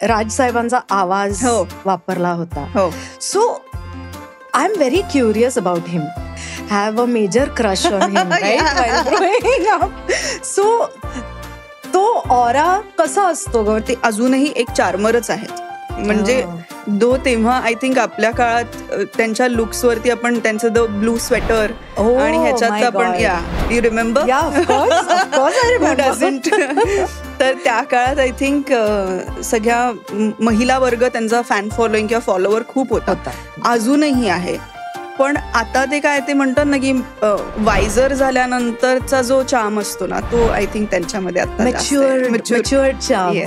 राजसाहेबांचा आवाज वापरला होता. So I am very curious about him. Have a major crush on him, right? So तो aura कसा असतो ग? ते अजूनही एक चार्मरच आहेत. म्हणजे तेव्हा आय थिंक आपल्या काळात त्यांच्या लुक्स वरती आपण त्यांचं द ब्लू स्वेटर आणि ह्याच्यात आपण यू रिमेंबर? तर त्या काळात आय थिंक सगळ्या महिला वर्ग त्यांचा फॅन फॉलोईंग किंवा फॉलोवर खूप होता. अजूनही आहे. पण आता ते काय ते म्हणतात ना की वायझर झाल्यानंतरचा जो चार्म असतो ना तो आय थिंक त्यांच्यामध्ये आता मॅच्युअर्ड चार्म.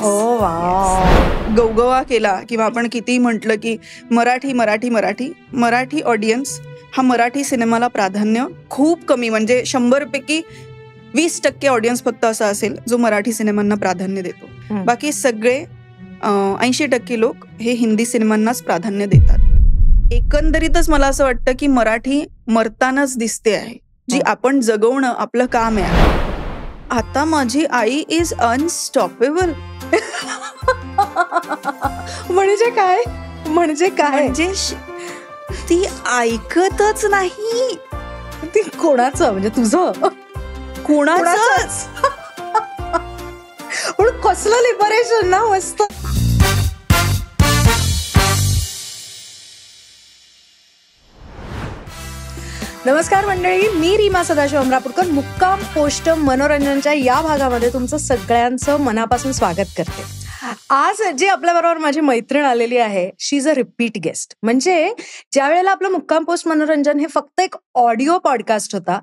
गवगवा केला किंवा आपण किती म्हटलं की मराठी ऑडियन्स हा मराठी सिनेमाला प्राधान्य खूप कमी, म्हणजे 100 पैकी 20% ऑडियन्स फक्त असा असेल जो मराठी सिनेमांना प्राधान्य देतो. बाकी सगळे 80% लोक हे हिंदी सिनेमांनाच प्राधान्य देतात. एकंदरीतच मला असं वाटतं की मराठी मरतानाच दिसते आहे, जी आपण जगवणं आपलं काम आहे. आता माझी आई इज अनस्टॉपेबल. म्हणजे काय? म्हणजे ती ऐकतच नाही. ती कोणाचं? म्हणजे तुझं? कोणाचंच. पण कसलं लिबरेशन ना. मस्त. नमस्कार मंडळी, मी रीमा सदाशिव अमरापूरकर मुक्काम पोस्ट मनोरंजनच्या या भागामध्ये तुमचं सगळ्यांचं मनापासून स्वागत करते. आज जे आपल्याबरोबर माझी मैत्रीण आलेली आहे, शी इज अ रिपीट गेस्ट. म्हणजे ज्या वेळेला आपलं मुक्काम पोस्ट मनोरंजन हे फक्त एक ऑडिओ पॉडकास्ट होता,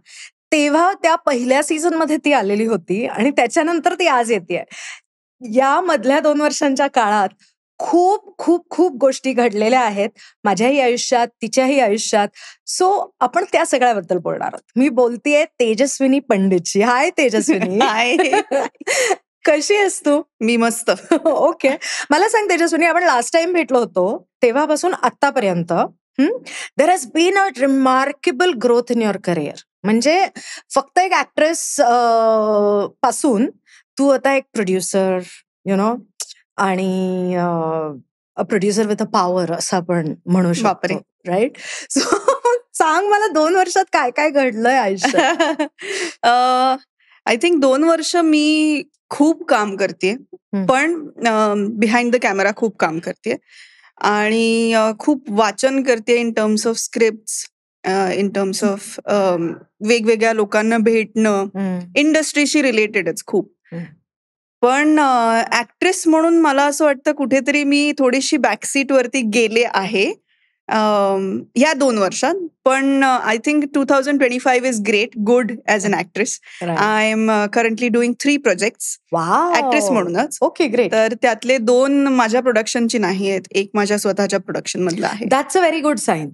तेव्हा त्या पहिल्या सीझनमध्ये ती आलेली होती आणि त्याच्यानंतर ती आज येते. या मधल्या 2 वर्षांच्या काळात खूप खूप खूप गोष्टी घडलेल्या आहेत माझ्याही आयुष्यात, तिच्याही आयुष्यात. सो आपण त्या सगळ्याबद्दल बोलणार आहोत. मी बोलतेय तेजस्विनी पंडितची. हाय तेजस्विनी. हाय. कशी आहेस तू? मी मस्त. ओके. मला सांग तेजस्विनी, आपण लास्ट टाइम भेटलो होतो तेव्हापासून आतापर्यंत there has been a remarkable growth in your career. म्हणजे फक्त एक ऍक्ट्रेस पासून तू आता एक प्रोड्युसर, यु नो, आणि प्रोड्युसर विथ अ पॉवर असं आपण म्हणू शकतो, राईट? सो सांग मला 2 वर्षात काय काय घडलंय आयुष्यात? आय थिंक 2 वर्ष मी खूप काम करते, पण बिहाइंड द कॅमेरा खूप काम करते आणि खूप वाचन करते in terms of scripts, in terms of वेगवेगळ्या लोकांना भेटणं, इंडस्ट्रीशी रिलेटेडच खूप. पण ऍक्ट्रेस म्हणून मला असं वाटतं कुठेतरी मी थोडीशी बॅकसीट वरती गेले आहे या 2 वर्षात. पण I think 2025 is great, good as an actress. I am currently doing 3 projects actress म्हणूनच. Okay, great. तर त्यातले 2 माझ्या प्रोडक्शनची नाही आहेत, एक माझ्या स्वतःच्या प्रोडक्शन मधलं आहे. That's a very good sign.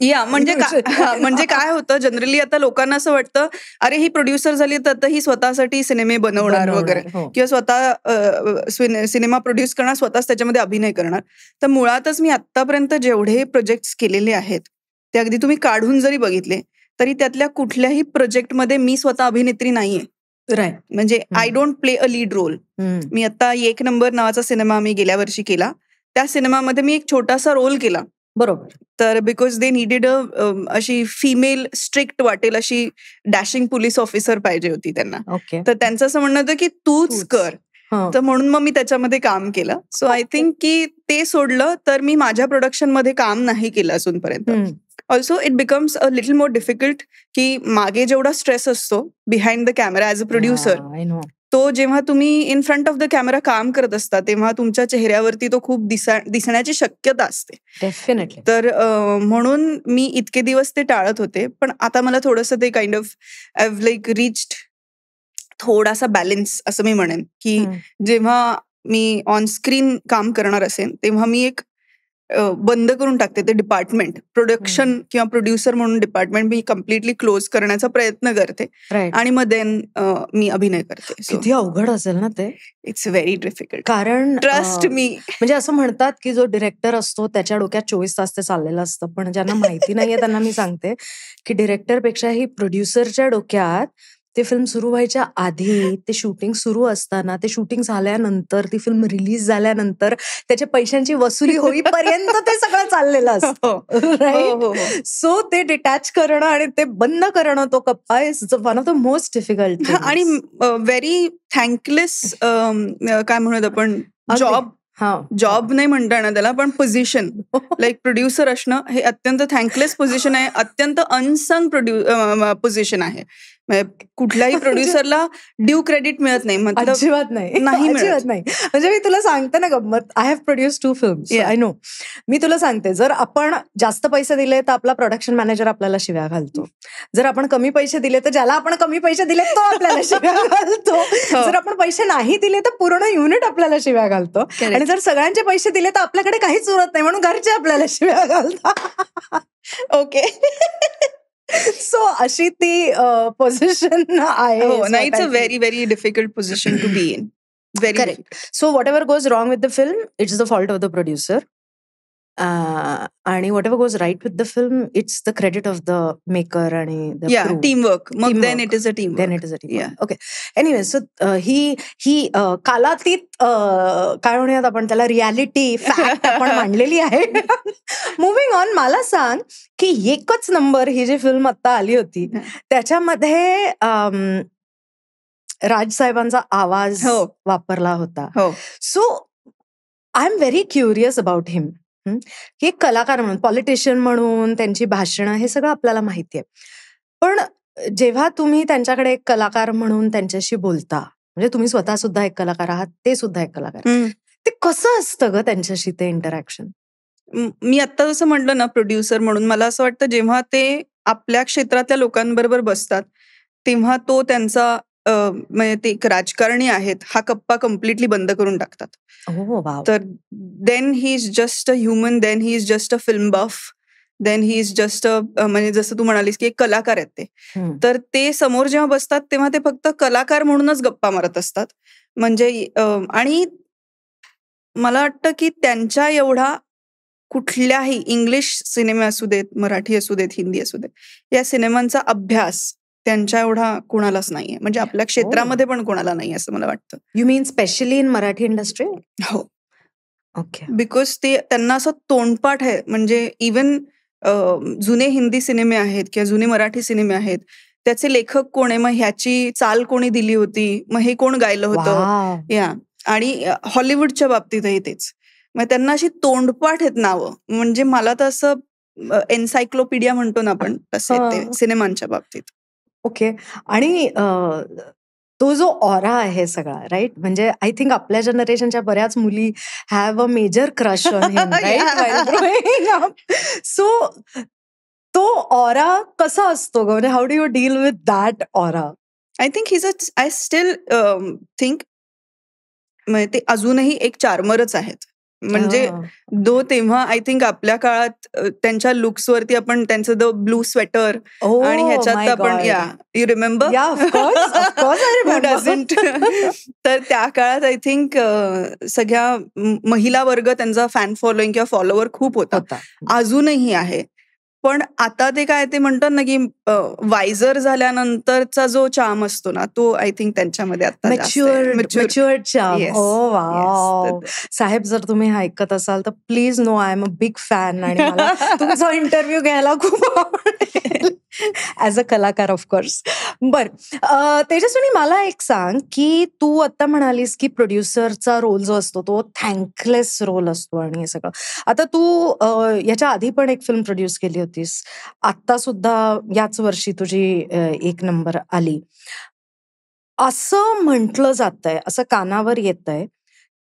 या म्हणजे काय होतं, जनरली आता लोकांना असं वाटतं अरे ही प्रोड्युसर झाली तर आता ही स्वतःसाठी सिनेमे बनवणार वगैरे, किंवा स्वतः सिनेमा प्रोड्यूस करणार, स्वतःच त्याच्यामध्ये अभिनय करणार. तर मुळातच मी आतापर्यंत जेवढे प्रोजेक्ट्स केलेले आहेत ते अगदी तुम्ही काढून जरी बघितले तरी त्यातल्या कुठल्याही प्रोजेक्टमध्ये मी स्वतः अभिनेत्री नाहीये. राईट. म्हणजे I don't play a lead role. मी आता 1 नंबर नावाचा सिनेमा मी गेल्या वर्षी केला. त्या सिनेमामध्ये मी एक छोटासा रोल केला. बरोबर. तर बिकॉज दे नीडेड अशी फिमेल स्ट्रिक्ट वाटेल अशी डॅशिंग पोलीस ऑफिसर पाहिजे होती त्यांना. तर त्यांचं असं म्हणणं होतं की तूच कर. तर म्हणून मग मी त्याच्यामध्ये काम केलं. सो आय थिंक की ते सोडलं तर मी माझ्या प्रोडक्शन मध्ये काम नाही केलं अजूनपर्यंत. Also it becomes a little more difficult की मागे जेवढा स्ट्रेस असतो behind the camera as a producer, तो जेव्हा तुम्ही in front of the camera काम करत असता तेव्हा तुमच्या चेहऱ्यावरती तो खूप दिसण्याची शक्यता असते. डेफिनेटली. तर म्हणून मी इतके दिवस ते टाळत होते. पण आता मला थोडंसं ते kind of I have like reached थोडासा बॅलन्स असं मी म्हणेन की जेव्हा मी ऑन स्क्रीन काम करणार असेल तेव्हा मी एक बंद करून टाकते ते डिपार्टमेंट, प्रोडक्शन किंवा प्रोड्युसर म्हणून डिपार्टमेंट मी कम्प्लिटली क्लोज करण्याचा प्रयत्न करते आणि मग देन मी अभिनय करते. किती अवघड असेल ना ते. इट्स व्हेरी डिफिकल्ट, कारण ट्रस्ट मी. म्हणजे असं म्हणतात की जो डिरेक्टर असतो त्याच्या डोक्यात 24 तास ते चाललेलं असतं, पण ज्यांना माहिती नाहीये त्यांना मी सांगते की डिरेक्टरपेक्षाही प्रोड्युसरच्या डोक्यात ते फिल्म सुरू व्हायच्या आधी, ते शूटिंग सुरू असताना, ते शूटिंग झाल्यानंतर, ती फिल्म रिलीज झाल्यानंतर, त्याच्या पैशांची वसुली होईपर्यंत ते सगळं चाललेलं असतं. राईट? सो ते डिटॅच करणं आणि ते बंद करणं, तो कप्पा is one of the most difficult. आणि व्हेरी थँकलेस काय म्हणूयात आपण, जॉब नाही म्हणता येणार त्याला, पण पोझिशन लाईक प्रोड्युसर असणं हे अत्यंत थँकलेस पोझिशन आहे, अत्यंत अनसंग पोझिशन आहे. कुठल्याही प्रोड्युसरला ड्यू क्रेडिट मिळत नाही. अजिबात नाही. म्हणजे मी तुला सांगते ना गंमत, I have produce 2 films, I know. मी तुला सांगते, जर आपण जास्त पैसे दिले तर आपला प्रोडक्शन मॅनेजर आपल्याला शिव्या घालतो. जर आपण कमी पैसे दिले तर ज्याला आपण कमी पैसे दिले तो आपल्याला शिव्या घालतो. जर आपण पैसे नाही दिले तर पूर्ण युनिट आपल्याला शिव्या घालतो. आणि जर सगळ्यांचे पैसे दिले तर आपल्याकडे काहीच उरत नाही, म्हणून घरचे आपल्याला शिव्या घालतात. ओके. सो अशी ती पोझिशन आहे. नाही, it's a very very difficult position to be in. Very correct. So whatever goes wrong with the film, it's the fault of the producer. आणि whatever goes right with the film, it's the credit of the maker आणि teamwork. मग then it is a team. Okay. Anyway, so ही कालातीत काय म्हणूयात आपण त्याला, reality fact आपण मांडलेली आहे. मुव्हिंग ऑन, मला सांग की एकच नंबर ही जी फिल्म आता आली होती त्याच्यामध्ये राजसाहेबांचा आवाज वापरला होता. So I am very curious about him. की एक कलाकार म्हणून, पॉलिटिशियन म्हणून, त्यांची भाषणं हे सगळं आपल्याला माहिती आहे. पण जेव्हा तुम्ही त्यांच्याकडे एक कलाकार म्हणून त्यांच्याशी बोलता, म्हणजे तुम्ही स्वतः सुद्धा एक कलाकार आहात, ते सुद्धा एक कलाकार, ते कसं असतं ग त्यांच्याशी ते इंटरॅक्शन? मी आता जसं म्हटलं ना, प्रोड्युसर म्हणून मला असं वाटतं, जेव्हा ते आपल्या क्षेत्रातल्या लोकांबरोबर बसतात तेव्हा तो त्यांचा म्हणजे ते एक राजकारणी आहेत हा कप्पा कम्प्लिटली बंद करून टाकतात. तर then he is just a human, then he is just a film buff, then he is just a, म्हणजे जसं तू म्हणालीस की एक कलाकार आहेत ते. तर ते समोर जेव्हा बसतात तेव्हा ते फक्त कलाकार म्हणूनच गप्पा मारत असतात. म्हणजे आणि मला वाटतं की त्यांच्या एवढा कुठल्याही इंग्लिश सिनेमे असू देत, मराठी असू देत, हिंदी असू देत, या सिनेमांचा अभ्यास त्यांच्या एवढा कोणालाच नाहीये. म्हणजे आपल्या क्षेत्रामध्ये पण कोणाला नाही असं मला वाटतं. You mean specially in Marathi industry? हो. ओके. बिकॉज ते त्यांना असं तोंडपाठ आहे. म्हणजे इवन जुने हिंदी सिनेमे आहेत किंवा जुने मराठी सिनेमे आहेत, त्याचे लेखक कोण आहे, मग ह्याची चाल कोणी दिली होती, मग हे कोण गायलं होतं, आणि हॉलिवूडच्या बाबतीतही तेच. मग त्यांना अशी तोंडपाठ आहेत नावं. म्हणजे मला तर असं एन्सायक्लोपीडिया म्हणतो ना आपण, तसे ते सिनेमांच्या बाबतीत. ओके. आणि तो जो ऑरा आहे सगळा, राईट, म्हणजे आय थिंक आपल्या जनरेशनच्या बऱ्याच मुली have a major crush on him, right? So तो ऑरा कसा असतो ग? म्हणजे how do you deal with that aura? I think I still think ते अजूनही एक चार्मरच आहेत. म्हणजे तेव्हा आय थिंक आपल्या काळात त्यांच्या लुक्सवरती आपण त्यांचं द ब्लू स्वेटर आणि ह्याच्यात आपण यू रिमेंबर? तर त्या काळात आय थिंक सगळ्या महिला वर्ग त्यांचा फॅन फॉलोइंग किंवा फॉलोवर खूप होता, अजूनही आहे. पण आता ते काय ते म्हणतात ना की वायझर झाल्यानंतरचा जो चार्म असतो ना, तो आय थिंक त्यांच्यामध्ये आता मॅच्युअर्ड चार्म. Oh wow. साहेब, जर तुम्ही ऐकत असाल तर please no, I am a big fan आणि मला तुमचा इंटरव्ह्यू घ्यायला खूप आवडेल, ऍज अ कलाकार ऑफकोर्स. बर, तेजस्विनी, मला एक सांग की तू आता म्हणालीस की प्रोड्युसरचा रोल जो असतो तो थँकलेस रोल असतो आणि हे सगळं. आता तू याच्या आधी पण एक फिल्म प्रोड्यूस केली होतीस, आता सुद्धा याच वर्षी तुझी एक नंबर आली. असं म्हटलं जातंय, असं कानावर येतंय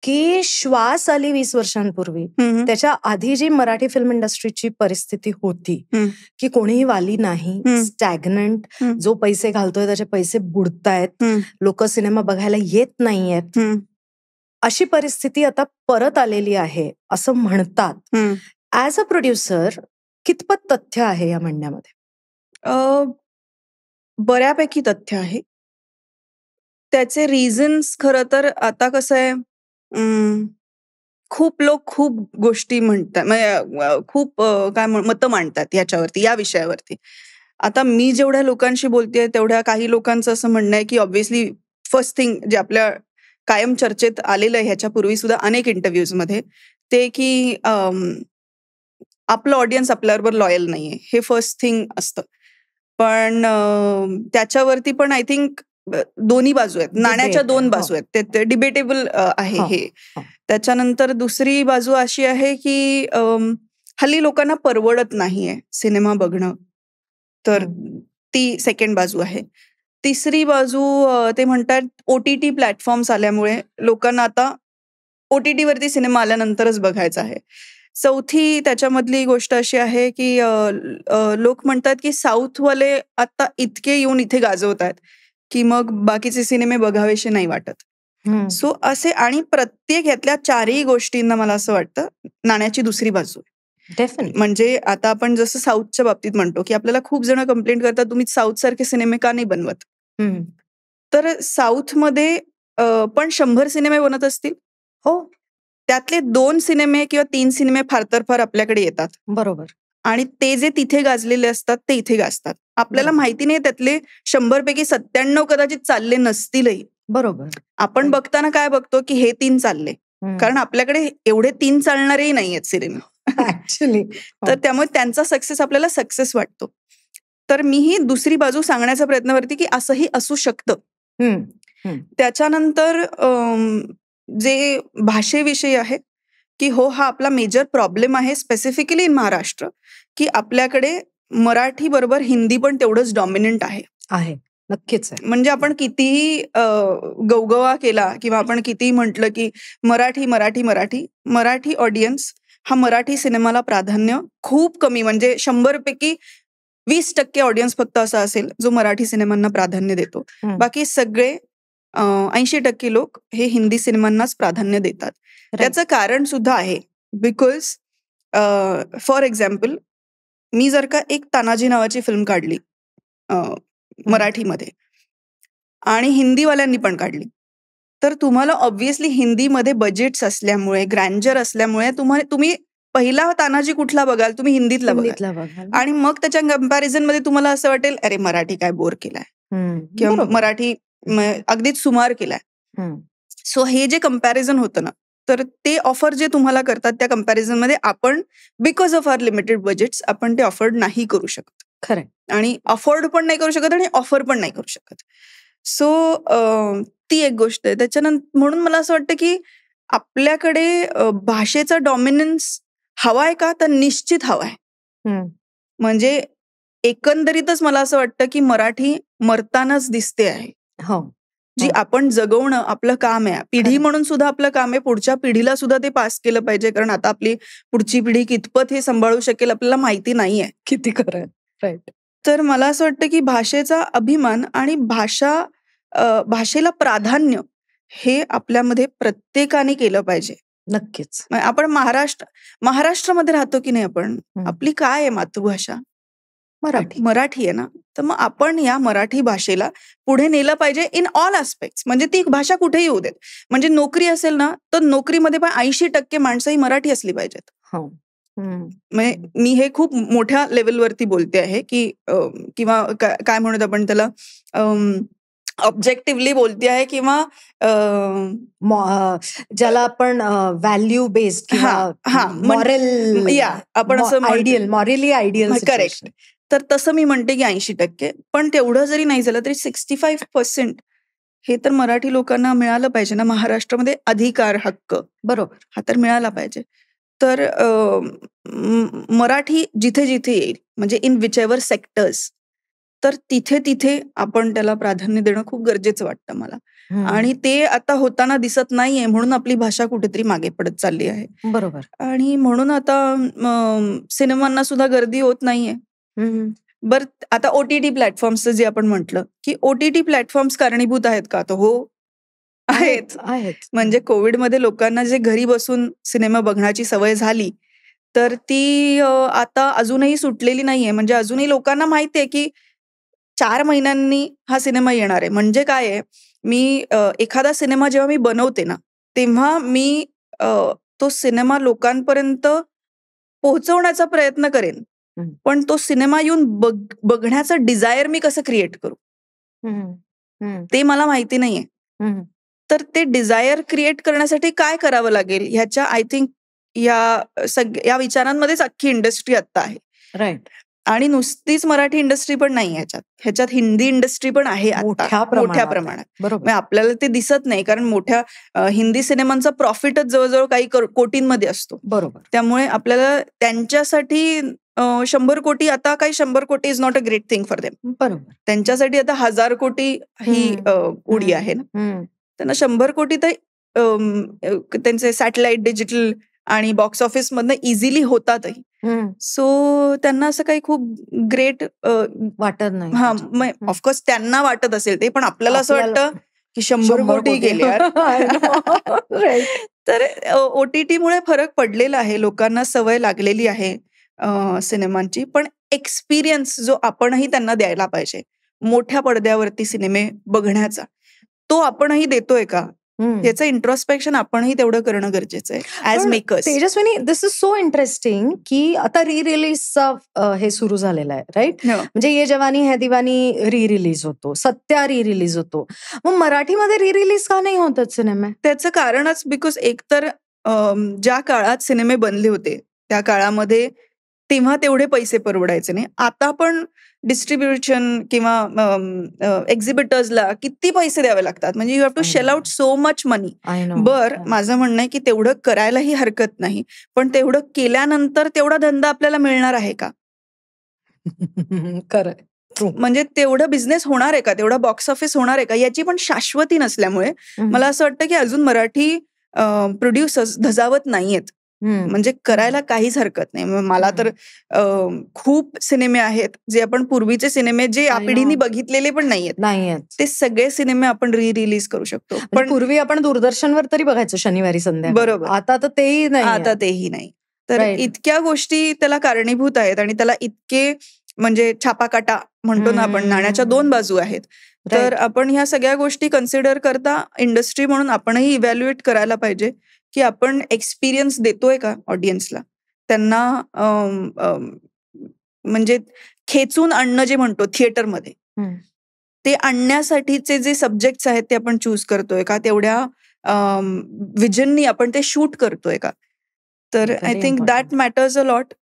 की श्वास आली 20 वर्षांपूर्वी, त्याच्या आधी जी मराठी फिल्म इंडस्ट्रीची परिस्थिती होती की कोणीही वाली नाही, स्टॅग्नंट, जो पैसे घालतोय त्याचे पैसे बुडतायत, लोक सिनेमा बघायला येत नाहीयेत, अशी परिस्थिती आता परत आलेली आहे असं म्हणतात. ऍज अ प्रोड्युसर कितपत तथ्य आहे या म्हणण्यामध्ये? बऱ्यापैकी तथ्य आहे. त्याचे रिझन्स खरं तर आता कसं आहे, खूप लोक खूप गोष्टी म्हणतात, म्हणजे खूप काय मतं मांडतात याच्यावरती, या विषयावरती. आता मी जेवढ्या लोकांशी बोलतेय तेवढ्या काही लोकांचं असं म्हणणं आहे की ऑब्व्हियसली फर्स्ट थिंग जे आपल्या कायम चर्चेत आलेलं आहे ह्याच्यापूर्वी सुद्धा अनेक इंटरव्ह्यूजमध्ये, ते की आपलं ऑडियन्स आपल्याबरोबर लॉयल नाहीये, हे फर्स्ट थिंग असतं. पण त्याच्यावरती पण आय थिंक दोन्ही बाजू आहेत, नाण्याच्या दोन बाजू आहेत, ते डिबेटेबल आहे हे. त्याच्यानंतर दुसरी बाजू अशी आहे की हल्ली लोकांना परवडत नाहीये सिनेमा बघणं, तर ती सेकंड बाजू आहे. तिसरी बाजू ते म्हणतात OTT प्लॅटफॉर्म्स आल्यामुळे लोकांना आता OTT वरती सिनेमा आल्यानंतरच बघायचा आहे. चौथी त्याच्यामधली गोष्ट अशी आहे की लोक म्हणतात की साऊथवाले आता इतके येऊन इथे गाजवत आहेत की मग बाकीचे सिनेमे बघावेसे नाही वाटत. सो असे, आणि प्रत्येक ह्यातल्या चारही गोष्टींना मला असं वाटतं नाण्याची दुसरी बाजू आहे. म्हणजे आता आपण जसं साऊथच्या बाबतीत म्हणतो की आपल्याला खूप जण कंप्लेंट करतात, तुम्ही साऊथ सारखे सिनेमे का नाही बनवत. तर साऊथमध्ये पण 100 सिनेमे बनत असतील, हो, त्यातले 2 सिनेमे किंवा 3 सिनेमे फार तर फार आपल्याकडे येतात. बरोबर. आणि ते जे तिथे गाजलेले असतात ते इथे गाजतात. आपल्याला माहिती नाही त्यातले 100 पैकी 97 कदाचित चालले नसतीलही. बरोबर. आपण बघताना काय बघतो की हे 3 चालले, कारण आपल्याकडे एवढे 3 चालणारेही नाही आहेत सिनेमे ऍक्च्युली. तर त्यामुळे त्यांचा सक्सेस आपल्याला सक्सेस वाटतो. तर मीही दुसरी बाजू सांगण्याचा प्रयत्न करते की असंही असू शकतं. त्याच्यानंतर जे भाषेविषयी आहे की हो, हा आपला मेजर प्रॉब्लेम आहे स्पेसिफिकली इन महाराष्ट्र, की आपल्याकडे मराठी बरोबर हिंदी पण तेवढंच डॉमिनंट आहे. नक्कीच आहे. म्हणजे आपण कितीही गवगवा केला किंवा आपण कितीही म्हटलं की मराठी मराठी मराठी मराठी ऑडियन्स हा मराठी सिनेमाला प्राधान्य खूप कमी, म्हणजे 100 पैकी 20% ऑडियन्स फक्त असा असेल जो मराठी सिनेमांना प्राधान्य देतो. बाकी सगळे 80% लोक हे हिंदी सिनेमांनाच प्राधान्य देतात. त्याचं कारण सुद्धा आहे. बिकॉज फॉर एक्झाम्पल, मी जर का एक तानाजी नावाची फिल्म काढली मराठीमध्ये आणि हिंदीवाल्यांनी पण काढली, तर तुम्हाला ऑब्व्हियसली हिंदीमध्ये बजेट्स असल्यामुळे, ग्रँजर असल्यामुळे तुम्ही पहिला तानाजी कुठला बघाल, तुम्ही हिंदीतला बघाल. आणि मग त्याच्या कम्पॅरिझन मध्ये तुम्हाला असं वाटेल, अरे मराठी काय बोर केलाय, किंवा मराठी अगदीच सुमार केलाय. सो हे जे कम्पॅरिझन होतं ना, तर ते ऑफर जे तुम्हाला करतात त्या कम्पॅरिझन मध्ये आपण because of our limited budgets आपण ते अफोर्ड नाही करू शकत. खरं. आणि अफोर्ड पण नाही करू शकत आणि ऑफर पण नाही करू शकत. सो ती एक गोष्ट आहे. त्याच्यानंतर म्हणून मला असं वाटतं की आपल्याकडे भाषेचा डॉमिनन्स हवाय का, तर निश्चित हवाय. म्हणजे एकंदरीतच मला असं वाटतं की मराठी मरतानाच दिसते आहे. हो, जी आपण जगवणं आपलं काम आहे. पिढी म्हणून सुद्धा आपलं काम आहे. पुढच्या पिढीला सुद्धा ते पास केलं पाहिजे, कारण आता आपली पुढची पिढी कितपत हे सांभाळू शकेल आपल्याला माहिती नाहीये. किती खरं आहे. राईट. तर मला असं वाटतं की भाषेचा अभिमान आणि भाषेला प्राधान्य हे आपल्यामध्ये प्रत्येकाने केलं पाहिजे. नक्कीच. आपण महाराष्ट्रामध्ये राहतो की नाही आपण, आपली काय आहे मातृभाषा, मराठी आहे ना. तर मग आपण या मराठी भाषेला पुढे नेलं पाहिजे इन ऑल ऍस्पेक्ट्स. म्हणजे ती भाषा कुठेही येऊ देत. म्हणजे नोकरी असेल ना, तर नोकरीमध्ये पण 80% माणसं ही मराठी असली पाहिजेत. म्हणजे मी हे खूप मोठ्या लेवलवरती बोलते आहे की किंवा काय म्हणत आपण त्याला ऑब्जेक्टिव्हली बोलते आहे, किंवा ज्याला आपण व्हॅल्यू बेस्ड किंवा मॉरल, आपण असं आयडियल, मॉरली आयडियल. करेक्ट. तर तसं मी म्हणते की 80%. पण तेवढं जरी नाही झालं तरी 65% हे तर मराठी लोकांना मिळालं पाहिजे ना महाराष्ट्रामध्ये. अधिकार, हक्क, बरोबर, हा तर मिळाला पाहिजे. तर मराठी जिथे जिथे येईल, म्हणजे इन विच एव्हर सेक्टर्स, तर तिथे तिथे आपण त्याला प्राधान्य देणं खूप गरजेचं वाटतं मला. आणि ते आता होताना दिसत नाहीये, म्हणून आपली भाषा कुठेतरी मागे पडत चालली आहे. बरोबर. आणि म्हणून आता सिनेमांना सुद्धा गर्दी होत नाहीये. बरं, आता OTT प्लॅटफॉर्म्सचं जे आपण म्हटलं की OTT प्लॅटफॉर्म्स कारणीभूत आहेत का, तर हो, आहेत. म्हणजे कोविडमध्ये लोकांना जे घरी बसून सिनेमा बघण्याची सवय झाली, तर ती आता अजूनही सुटलेली नाहीये. म्हणजे अजूनही लोकांना माहिती आहे की 4 महिन्यांनी हा सिनेमा येणार आहे. म्हणजे काय आहे, मी एखादा सिनेमा जेव्हा मी बनवते ना, तेव्हा मी तो सिनेमा लोकांपर्यंत पोहोचवण्याचा प्रयत्न करेन. पण तो सिनेमा येऊन बघण्याचं डिझायर मी कसं क्रिएट करू ते मला माहिती नाहीये. तर ते डिझायर क्रिएट करण्यासाठी काय करावं लागेल ह्याच्या आय थिंक या विचारांमध्येच अख्खी इंडस्ट्री आता आहे. राईट. आणि नुसतीच मराठी इंडस्ट्री पण नाही ह्याच्यात हिंदी इंडस्ट्री पण आहे मोठ्या प्रमाणात. बरोबर. आपल्याला ते दिसत नाही कारण मोठ्या हिंदी सिनेमांचा प्रॉफिटच जवळजवळ काही कोटींमध्ये असतो. बरोबर. त्यामुळे आपल्याला त्यांच्यासाठी 100 कोटी आता काही 100 कोटी is not a great thing for them. बरोबर. त्यांच्यासाठी आता 1000 कोटी ही उडी आहे ना. त्यांना 100 कोटी तर त्यांचे सॅटेलाइट डिजिटल आणि बॉक्स ऑफिस मधनं इझिली होतातही. सो त्यांना असं काही खूप ग्रेट वाटत नाही. हा ऑफकोर्स त्यांना वाटत असेल ते, पण आपल्याला असं वाटतं की 100 कोटी गेले यार. तर OTT-मुळे फरक पडलेला आहे, लोकांना सवय लागलेली आहे सिनेमांची, पण एक्सपिरियन्स जो आपणही त्यांना द्यायला पाहिजे मोठ्या पडद्यावरती सिनेमे बघण्याचा, तो आपणही देतोय का याचं इंट्रोस्पेक्शन आपणही तेवढं करणं गरजेचं आहे as makers. Tejaswini, this is so interesting की आता री रिलीजचा हे सुरू झालेलं आहे, राईट? म्हणजे ये जवानी है दिवानी री रिलीज होतो, सत्या री रिलीज होतो. मग मराठीमध्ये री रिलीज का नाही होतात सिनेमे? त्याचं कारणच बिकॉज एकतर ज्या काळात सिनेमे बनले होते त्या काळामध्ये तेव्हा तेवढे पैसे परवडायचे नाही. आता पण डिस्ट्रीब्युशन किंवा एक्झिबिटर्सला किती पैसे द्यावे लागतात, म्हणजे you have to shell out so much money. माझं म्हणणं आहे की तेवढं करायलाही हरकत नाही, पण तेवढं केल्यानंतर तेवढा धंदा आपल्याला मिळणार आहे का? खरं, म्हणजे तेवढं बिझनेस होणार आहे का, तेवढा बॉक्स ऑफिस होणार आहे का, याची पण शाश्वती नसल्यामुळे मला असं वाटतं की अजून मराठी प्रोड्युसर्स धजावत नाहीयेत. म्हणजे करायला काहीच हरकत नाही. मला तर खूप सिनेमे आहेत जे आपण पूर्वीचे सिनेमे जे या पिढीने बघितलेले पण नाहीयेत, ते सगळे सिनेमे आपण रिलीज करू शकतो. पण पूर्वी आपण दूरदर्शनवर तरी बघायचो शनिवारी संध्या. बरोबर. आता तर तेही नाही. तर इतक्या गोष्टी त्याला कारणीभूत आहेत आणि त्याला इतके म्हणजे छापाकाटा म्हणतो ना आपण, नाण्याच्या 2 बाजू आहेत. तर आपण ह्या सगळ्या गोष्टी कन्सिडर करता इंडस्ट्री म्हणून आपणही इव्हॅल्युएट करायला पाहिजे की आपण एक्सपिरियन्स देतोय का ऑडियन्सला, त्यांना म्हणजे खेचून आणणं जे म्हणतो थिएटरमध्ये, ते आणण्यासाठीचे जे सब्जेक्ट्स आहेत ते आपण चूज करतोय का, तेवढ्या विजननी आपण ते शूट करतोय का. तर I think that matters a lot.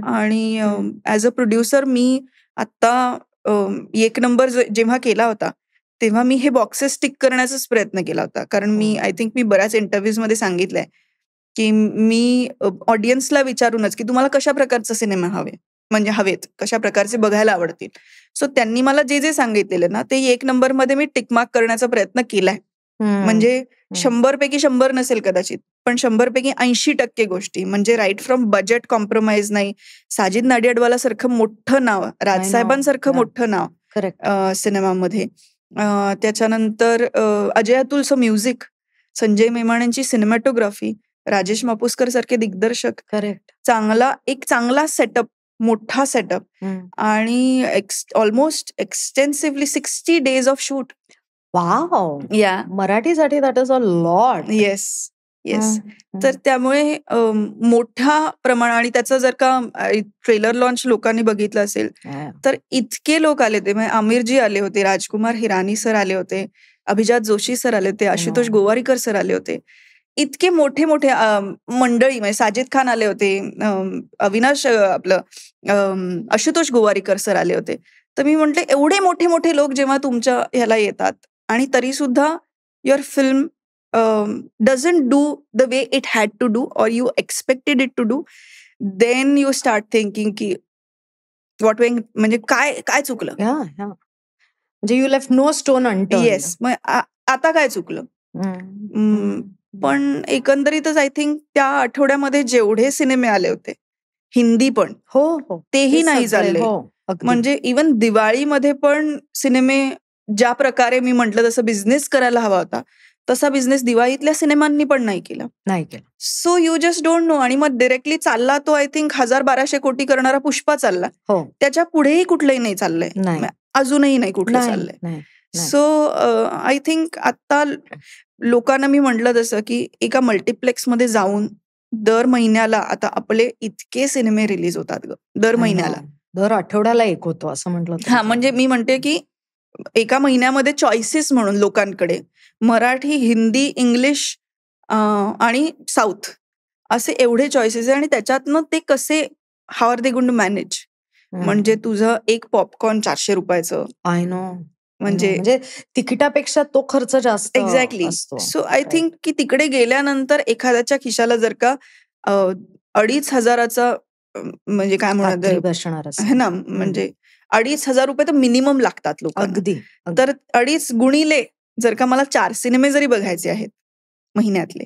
आणि ऍज अ प्रोड्युसर मी आता एक नंबर जेव्हा केला होता तेव्हा मी हे बॉक्सेस टिक करण्याचाच प्रयत्न केला होता. कारण मी आय थिंक मी बऱ्याच इंटरव्ह्यूज मध्ये सांगितलंय की मी ऑडियन्सला विचारूनच की तुम्हाला कशा प्रकारचे सिनेमा हवेत, कशा प्रकारचे बघायला आवडतील. सो त्यांनी मला जे जे सांगितलेलं ना ते 1 नंबरमध्ये मी टिकमार्क करण्याचा प्रयत्न केलाय. म्हणजे 100 पैकी 100 नसेल कदाचित, पण 100 पैकी 80% गोष्टी म्हणजे राईट फ्रॉम बजेट कॉम्प्रोमाइज नाही. साजिद नाडियाडवाला सारखं मोठं नाव, राजसाहेबांसारखं मोठं नाव सिनेमामध्ये, त्याच्यानंतर अजय अतुलचं म्युझिक, संजय मेमाण्यांची सिनेमॅटोग्राफी, राजेश मापुसकर सारखे दिग्दर्शक, एक चांगला सेटअप, मोठा सेटअप, आणि almost extensively 60 days of shoot. Wow, मराठीसाठी that is a lot. Yes. तर त्यामुळे मोठ्या प्रमाणात, आणि त्याचं जर का ट्रेलर लॉन्च लोकांनी बघितलं असेल तर इतके लोक आले होते. म्हणजे आमिरजी आले होते, राजकुमार हिरानी सर आले होते, अभिजात जोशी सर आले होते, आशुतोष गोवारीकर सर आले होते. इतके मोठे मोठे मंडळी, म्हणजे साजिद खान आले होते, अविनाश आशुतोष गोवारीकर सर आले होते. तर मी म्हटले एवढे मोठे मोठे लोक जेव्हा तुमच्या ह्याला येतात आणि तरी सुद्धा your film doesn't do the way it had to do or you expected it to do, then you start thinking की what went, म्हणजे काय चुकलं. म्हणजे you left no stone unturned. Yes, मग आता काय चुकलं. पण एकंदरीतच आय थिंक त्या आठवड्यामध्ये जेवढे सिनेमे आले होते हिंदी पण, तेही नाही चालले. म्हणजे इवन दिवाळीमध्ये पण सिनेमे ज्या प्रकारे मी म्हटलं तसं बिझनेस करायला हवा होता तसा बिझनेस दिवाळीतल्या सिनेमांनी पण नाही केला. So you just don't no. आणि मग डिरेक्टली चालला तो आय थिंक 1200 कोटी करणारा पुष्पा चालला, त्याच्या पुढेही कुठलंही नाही चाललंय, अजूनही नाही कुठलं चाललंय. सो आय थिंक आता लोकांना मी म्हटलं तसं की एका मल्टिप्लेक्स मध्ये जाऊन दर महिन्याला आता आपले इतके सिनेमे रिलीज होतात ग, दर महिन्याला. दर आठवड्याला एक होतो असं म्हटलं. हा, म्हणजे मी म्हणते की एका महिन्यामध्ये चॉईसेस म्हणून लोकांकडे मराठी, हिंदी, इंग्लिश आणि साऊथ असे एवढे चॉईसेस आहे. आणि त्याच्यातनं ते कसे, how are they going to manage. म्हणजे तुझं एक पॉपकॉर्न 400 रुपयाचं. I know. म्हणजे तिकिटापेक्षा तो खर्च जास्त. एक्झॅक्टली. सो आय थिंक की तिकडे गेल्यानंतर एखाद्याच्या खिशाला जर का 2,500 म्हणजे काय म्हणत आहे ना, म्हणजे 2,500 रुपये तर मिनिमम लागतात लोकांना. अगदी. तर 2.5 गुणिले जर का मला 4 सिनेमे जरी बघायचे आहेत महिन्यातले,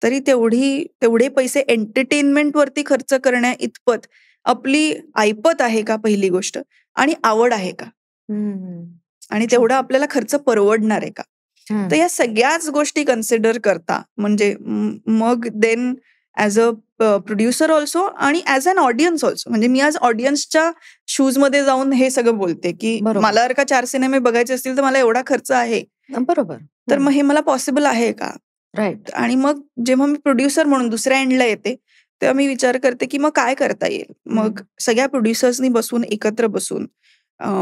तरी तेवढे पैसे एंटरटेनमेंट वरती खर्च करण्या इतपत आपली ऐपत आहे का, पहिली गोष्ट, आणि आवड आहे का, आणि तेवढा आपल्याला खर्च परवडणार आहे का. तर या सगळ्याच गोष्टी कन्सिडर करता, म्हणजे मग then as a producer also आणि ऍज अन ऑडियन्स ऑल्सो, म्हणजे मी आज ऑडियन्सच्या शूज मध्ये जाऊन हे सगळं बोलते की मला जर का 4 सिनेमे बघायचे असतील तर मला एवढा खर्च आहे, बरोबर, तर मग हे मला पॉसिबल आहे का. राईट. आणि मग जेव्हा मी प्रोड्युसर म्हणून दुसऱ्या एंडला येते तेव्हा मी विचार करते की मग काय करता येईल. मग सगळ्या प्रोड्युसर्सनी बसून, एकत्र बसून,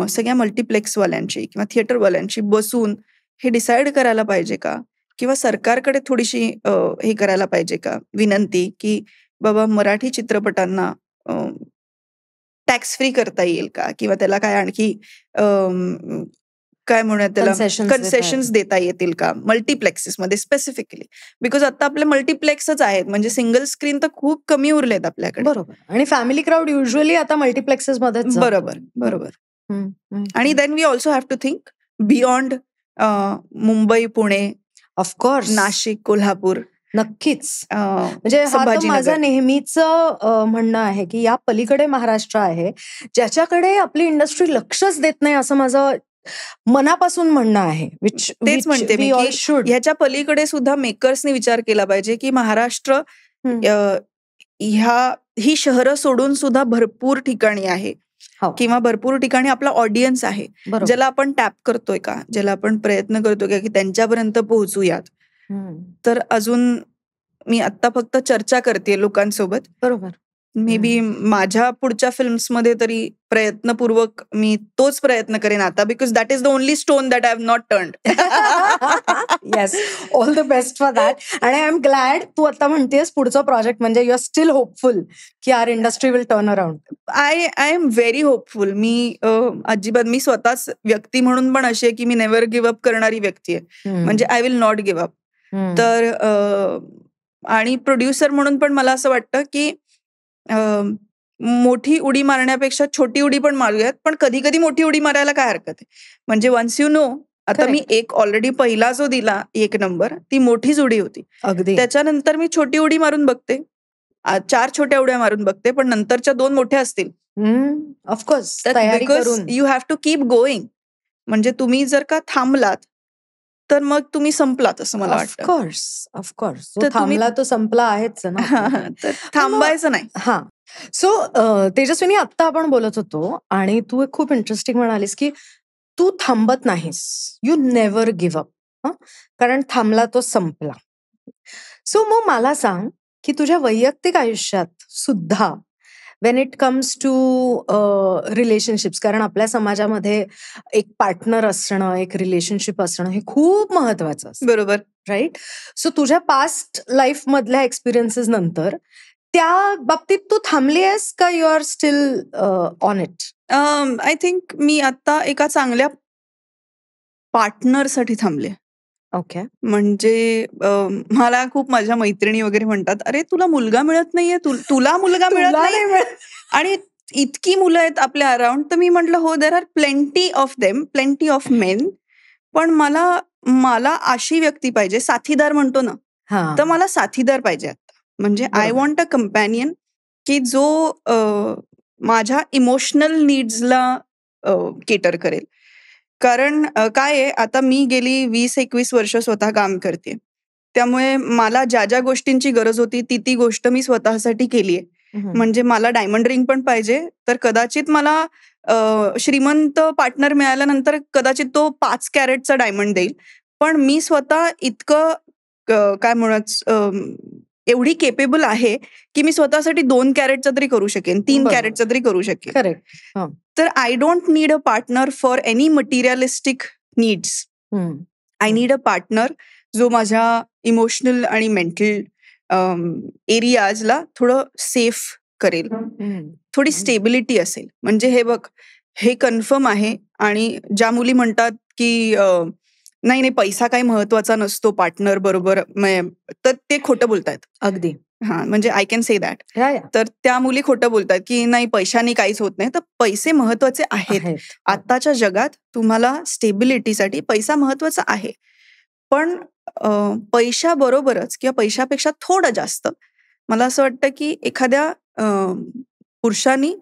सगळ्या मल्टिप्लेक्सवाल्यांची किंवा थिएटरवाल्यांची बसून हे डिसाईड करायला पाहिजे का, किंवा सरकारकडे थोडीशी हे करायला पाहिजे का विनंती की बाबा मराठी चित्रपटांना टॅक्स फ्री करता येईल का, किंवा त्याला काय आणखी काय म्हणूयात त्याला कन्सेशन्स देता येतील का मल्टिप्लेक्सेस मध्ये स्पेसिफिकली. बिकॉज आता आपले मल्टिप्लेक्सच आहेत, म्हणजे सिंगल स्क्रीन तर खूप कमी उरलेत आपल्याकडे. बरोबर. आणि फॅमिली क्राऊड युजली आता मल्टिप्लेक्सेस मध्ये. बरोबर. आणि then we also have to think beyond Mumbai, Pune, of course Nashik, Kolhapur. नक्कीच. म्हणजे माझं नेहमीच म्हणणं आहे की या पलीकडे महाराष्ट्र आहे, ज्याच्याकडे आपली इंडस्ट्री लक्षच देत नाही, असं माझं मनापासून म्हणणं आहे. तेच म्हणते मी की ह्याच्या पलीकडे सुद्धा मेकर्सनी विचार केला पाहिजे की महाराष्ट्र ही शहरं सोडून सुद्धा भरपूर ठिकाणी आहे, किंवा भरपूर ठिकाणी आपला ऑडियन्स आहे, ज्याला आपण टॅप करतोय का, ज्याला आपण प्रयत्न करतोय का की त्यांच्यापर्यंत पोहोचूयात. तर अजून मी आता फक्त चर्चा करते लोकांसोबत. बरोबर. मे बी माझ्या पुढच्या फिल्म्समध्ये तरी प्रयत्नपूर्वक मी तोच प्रयत्न करेन आता, because that is the only stone that I have not turned. Yes, all the best for that. आणि आय एम ग्लॅड तू आता म्हणतेस पुढचं प्रोजेक्ट, म्हणजे यू आर स्टील होपफुल की our industry will turn around. I am very hopeful. मी अजिबात, मी स्वतःच व्यक्ती म्हणून पण अशी आहे की मी नेव्हर गिव्ह अप करणारी व्यक्ती आहे, म्हणजे I will not give up. तर आणि प्रोड्युसर म्हणून पण मला असं वाटतं की मोठी उडी मारण्यापेक्षा छोटी उडी पण मारूयात, पण कधी कधी मोठी उडी मारायला काय हरकत आहे. म्हणजे वन्स यू नो, आता मी एक ऑलरेडी पहिला जो दिला 1 नंबर, ती मोठीच उडी होती. अगदी. त्याच्यानंतर मी छोटी उडी मारून बघते, 4 छोट्या उड्या मारून बघते, पण नंतरच्या 2 मोठ्या असतील. ऑफकोर्स, तयारी करून. You have to keep going. म्हणजे तुम्ही जर का थांबलात तर मग तुम्ही संपलात असं मला वाटतं. ऑफकोर्स. थांबला तो संपला आहेच ना. तर थांबायचं नाही. हा. सो तेजस्विनी, आता आपण बोलत होतो आणि तू एक खूप इंटरेस्टिंग म्हणालीस की तू थांबत नाहीस, यू नेव्हर गिव्ह अप, कारण थांबला तो संपला. सो मग मला सांग की तुझ्या वैयक्तिक आयुष्यात सुद्धा when it comes to relationships, कारण आपल्या समाजामध्ये एक पार्टनर असणं, एक रिलेशनशिप असणं हे खूप महत्वाचं असतं. बरोबर, राईट. सो तुझ्या पास्ट लाईफ मधल्या एक्सपिरियन्सेस नंतर त्या बाबतीत तू थांबली आहेस का, you are still on it? I think मी आता एका चांगल्या पार्टनरसाठी थांबले. ओके. म्हणजे मला खूप माझ्या मैत्रिणी वगैरे म्हणतात, अरे तुला मुलगा मिळत नाहीये, तुला मुलगा मिळत नाही, आणि इतकी मुलं आहेत आपल्या अराउंड. तर मी म्हटलं हो, there are plenty of them, plenty of main, पण मला अशी व्यक्ती पाहिजे, साथीदार म्हणतो ना, तर मला साथीदार पाहिजे आता. म्हणजे आय वॉन्ट अ कंपॅनियन की जो माझ्या इमोशनल नीड्सला केटर करेल. कारण काय आहे, आता मी गेली 20-21 वर्ष स्वतः काम करते, त्यामुळे मला ज्या गोष्टींची गरज होती ती गोष्ट मी स्वतःसाठी केली आहे. म्हणजे मला डायमंड रिंग पण पाहिजे, तर कदाचित मला श्रीमंत पार्टनर मिळाल्यानंतर कदाचित तो 5 कॅरेटचा डायमंड देईल, पण मी स्वतः इतकं काय म्हणत एवढी केपेबल आहे की मी स्वतःसाठी 2 कॅरेटचा तरी करू शकेन, 3 बरोबर. कॅरेटचा तरी करू शकेन. करेक्ट. तर I don't need a partner for any materialistic needs. I need a partner जो माझ्या इमोशनल आणि मेंटल एरियाजला थोडं सेफ करेल, थोडी स्टेबिलिटी असेल. म्हणजे हे बघ, हे कन्फर्म आहे. आणि ज्या मुली म्हणतात की नाही नाही पैसा काही महत्वाचा नसतो पार्टनर बरोबर, तर ते खोटं बोलतायत. अगदी. म्हणजे आय कॅन से दॅट. तर त्या मुली खोटं बोलतात की नाही पैशाने काहीच होत नाही. तर पैसे महत्वाचे आहेत. आताच्या जगात तुम्हाला स्टेबिलिटीसाठी पैसा महत्वाचा आहे. पण पैशाबरोबरच किंवा पैशापेक्षा थोडं जास्त मला असं वाटतं की एखाद्या पुरुषांनी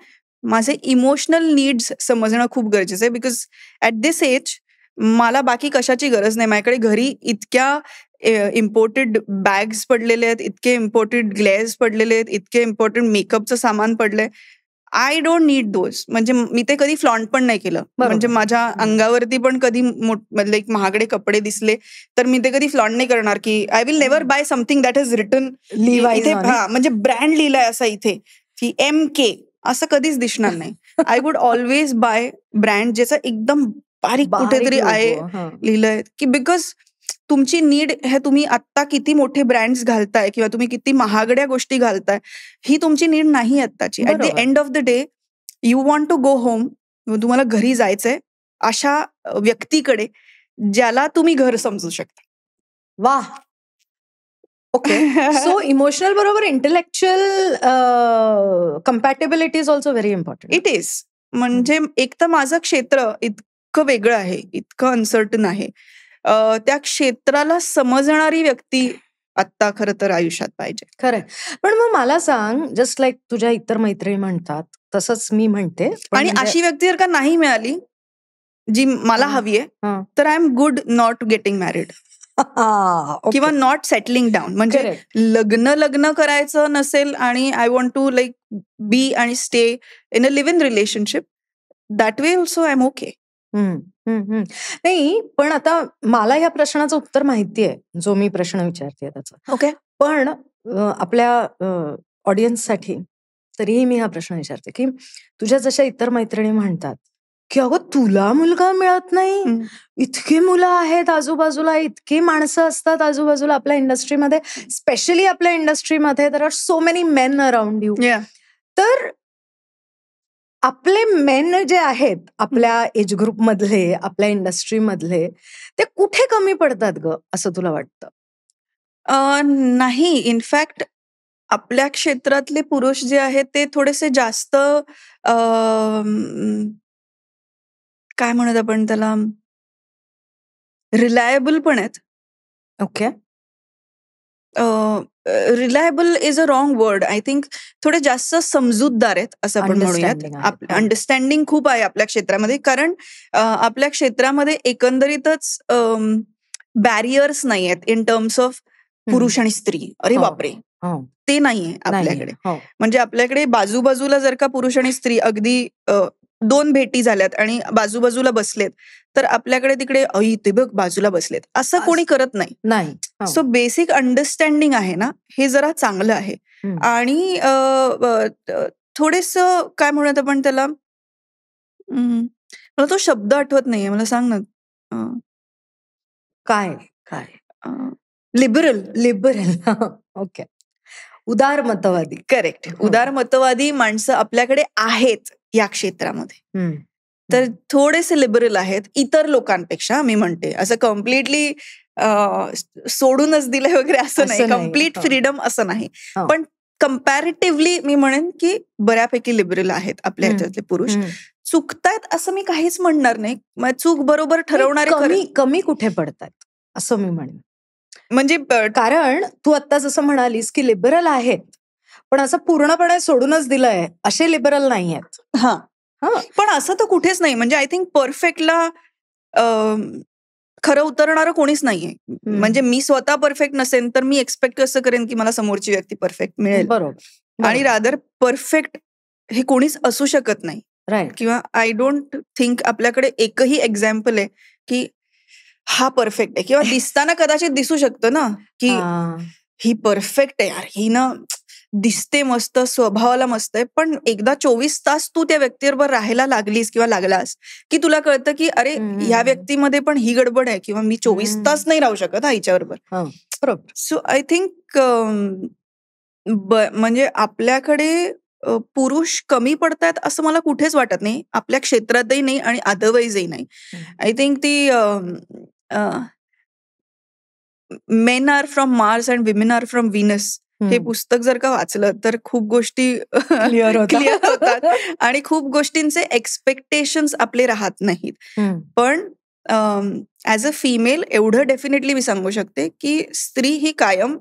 माझे इमोशनल नीड्स समजणं खूप गरजेचं आहे. बिकॉज ॲट दिस एज मला बाकी कशाची गरज नाही. माझ्याकडे घरी इतक्या इम्पोर्टेड बॅग्स पडलेले आहेत, इतके इम्पोर्टेड ग्लेअर्स पडलेले आहेत, इतके इम्पॉर्टंट मेकअपचं सामान पडलंय. I don't need those. म्हणजे मी ते कधी फ्लॉन्ट पण नाही केलं. म्हणजे माझ्या अंगावरती पण कधी लाईक महागडे कपडे दिसले तर मी ते कधी फ्लॉन्ट नाही करणार की I will never buy something that is written इथे, म्हणजे ब्रँड लिहिलाय असा इथे की MK असं कधीच दिसणार नाही. I would always buy brand ज्याचा एकदम बारीक कुठेतरी आहे लिहिलंय की बिकॉज तुमची नीड हे तुम्ही आत्ता किती मोठे ब्रँड्स घालताय किंवा तुम्ही किती महागड्या गोष्टी घालताय ही तुमची नीड नाही आत्ताची. At the end of the day you want to go home. तुम्हाला घरी जायचंय अशा व्यक्तीकडे ज्याला तुम्ही घर समजू शकता. वा. ओके. सो इमोशनल बरोबर intellectual compatibility is also very important. It is. म्हणजे एक तर माझं क्षेत्र इतकं वेगळं आहे, इतकं अनसर्टन आहे. त्या क्षेत्राला समजणारी व्यक्ती आत्ता खरं तर आयुष्यात पाहिजे. खरंय. पण मग मला सांग, जस्ट लाईक तुझ्या इतर मैत्रिणी म्हणतात तसंच मी म्हणते. आणि अशी व्यक्ती जर का नाही मिळाली जी मला हवी आहे तर I am good not getting married किंवा नॉट सेटलिंग डाऊन. म्हणजे लग्न करायचं नसेल आणि I want to like be आणि stay in a live in relationship, that way also I am okay. नाही, पण आता मला ह्या प्रश्नाचं उत्तर माहितीये, जो मी प्रश्न विचारते त्याचं. ओके. पण आपल्या ऑडियन्ससाठी तरीही मी हा प्रश्न विचारते की तुझ्या जशा इतर मैत्रिणी म्हणतात की अगं तुला मुलगा मिळत नाही, इतकी मुलं आहेत आजूबाजूला, इतकी माणसं असतात आजूबाजूला आपल्या इंडस्ट्रीमध्ये, स्पेशली आपल्या इंडस्ट्रीमध्ये there are so many men around you. तर आपले मेन जे आहेत आपल्या एज ग्रुप मधले, आपल्या इंडस्ट्री मधले, ते कुठे कमी पडतात ग असं तुला वाटतं? नाही, इनफॅक्ट आपल्या क्षेत्रातले पुरुष जे आहेत ते थोडेसे जास्त काय म्हणत आपण त्याला, रिलायबल पण आहेत. Okay. Reliable is a wrong word. I think थोडे जास्त समजूतदार आहेत असं आपण म्हणूयात. अंडरस्टँडिंग खूप आहे आपल्या क्षेत्रामध्ये. कारण आपल्या क्षेत्रामध्ये एकंदरीतच बॅरियर्स नाही आहेत इन टर्म्स ऑफ पुरुष आणि स्त्री. अरे बापरे, ते नाहीये आपल्याकडे. म्हणजे आपल्याकडे बाजूबाजूला जर का पुरुष आणि स्त्री अगदी 2 भेटी झाल्यात आणि बाजूबाजूला बसलेत तर आपल्याकडे तिकडे ते बघ बाजूला बसलेत असं कोणी करत नाही. सो बेसिक अंडरस्टँडिंग आहे ना, हे जरा चांगलं आहे. आणि थोडेसं काय म्हणत आपण त्याला, मला तो शब्द आठवत नाहीये, मला सांग ना. काय लिबरल. ओके. उदारमतवादी. करेक्ट. उदारमतवादी माणसं आपल्याकडे आहेत या क्षेत्रामध्ये. तर थोडेसे लिबरल आहेत इतर लोकांपेक्षा, मी म्हणते. असं कम्प्लिटली सोडूनच दिलंय वगैरे असं नाही, कम्प्लीट फ्रीडम असं नाही. पण कम्पॅरेटिव्हली मी म्हणेन की बऱ्यापैकी लिबरल आहेत आपल्या ह्याच्यातले पुरुष. चुकतायत असं मी काहीच म्हणणार नाही. चूक बरोबर ठरवणारे कमी कुठे पडतात असं मी म्हणेन. म्हणजे कारण तू आता जसं म्हणालीस की लिबरल आहेत पण असं पूर्णपणे सोडूनच दिलंय असे लिबरल नाही आहेत. पण असं तर कुठेच नाही. म्हणजे आय थिंक परफेक्टला खरं उतरणारं कोणीच नाहीये. म्हणजे मी स्वतः परफेक्ट नसेन तर मी एक्सपेक्ट कसं करेन की मला समोरची व्यक्ती परफेक्ट मिळेल. बरोबर. आणि रादर परफेक्ट हे कोणीच असू शकत नाही. किंवा आय डोंट थिंक आपल्याकडे एकही एक्झाम्पल आहे की हा परफेक्ट आहे. किंवा दिसताना कदाचित दिसू शकतं ना की ही परफेक्ट आहे यार, ही ना दिसते मस्त, स्वभावाला मस्त आहे, पण एकदा 24 तास तू त्या व्यक्तीबरोबर राहायला लागलीस किंवा लागलास की तुला कळतं की अरे ह्या व्यक्तीमध्ये पण ही गडबड आहे, किंवा मी 24 तास नाही राहू शकत हिच्याबरोबर. बरोबर. सो आय थिंक म्हणजे आपल्याकडे पुरुष कमी पडतायत असं मला कुठेच वाटत नाही, आपल्या क्षेत्रातही नाही आणि अदरवाईजही नाही. आय थिंक ती men are from Mars and women are from Venus हे पुस्तक जर का वाचलं तर खूप गोष्टी क्लिअर होतात आणि खूप गोष्टींचे एक्सपेक्टेशन्स आपले राहत नाहीत. पण ऍज अ फिमेल एवढं डेफिनेटली मी सांगू शकते की स्त्री ही कायम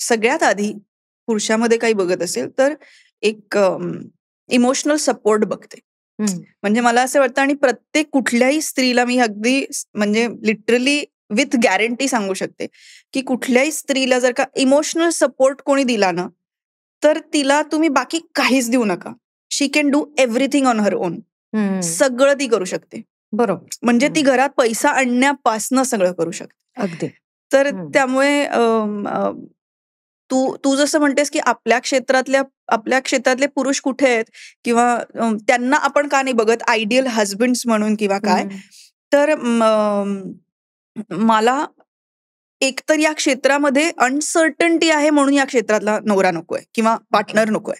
सगळ्यात आधी पुरुषामध्ये काही बघत असेल तर एक इमोशनल सपोर्ट बघते. म्हणजे मला असं वाटतं, आणि प्रत्येक कुठल्याही स्त्रीला मी अगदी म्हणजे लिटरली विथ गॅरंटी सांगू शकते की कुठल्याही स्त्रीला जर का इमोशनल सपोर्ट कोणी दिला ना, तर तिला तुम्ही बाकी काहीच देऊ नका. She can do everything on her own. सगळं ती करू शकते. बरोबर. म्हणजे ती घरात पैसा आणण्यापासनं सगळं करू शकते. अगदी. तर त्यामुळे तू जसं म्हणतेस की आपल्या क्षेत्रातले पुरुष कुठे आहेत, किंवा त्यांना आपण का नाही बघत आयडियल हजबंड्स म्हणून किंवा काय, तर मला एकतर या क्षेत्रामध्ये अनसर्टन्टी आहे म्हणून या क्षेत्रातला नवरा नकोय किंवा पार्टनर नकोय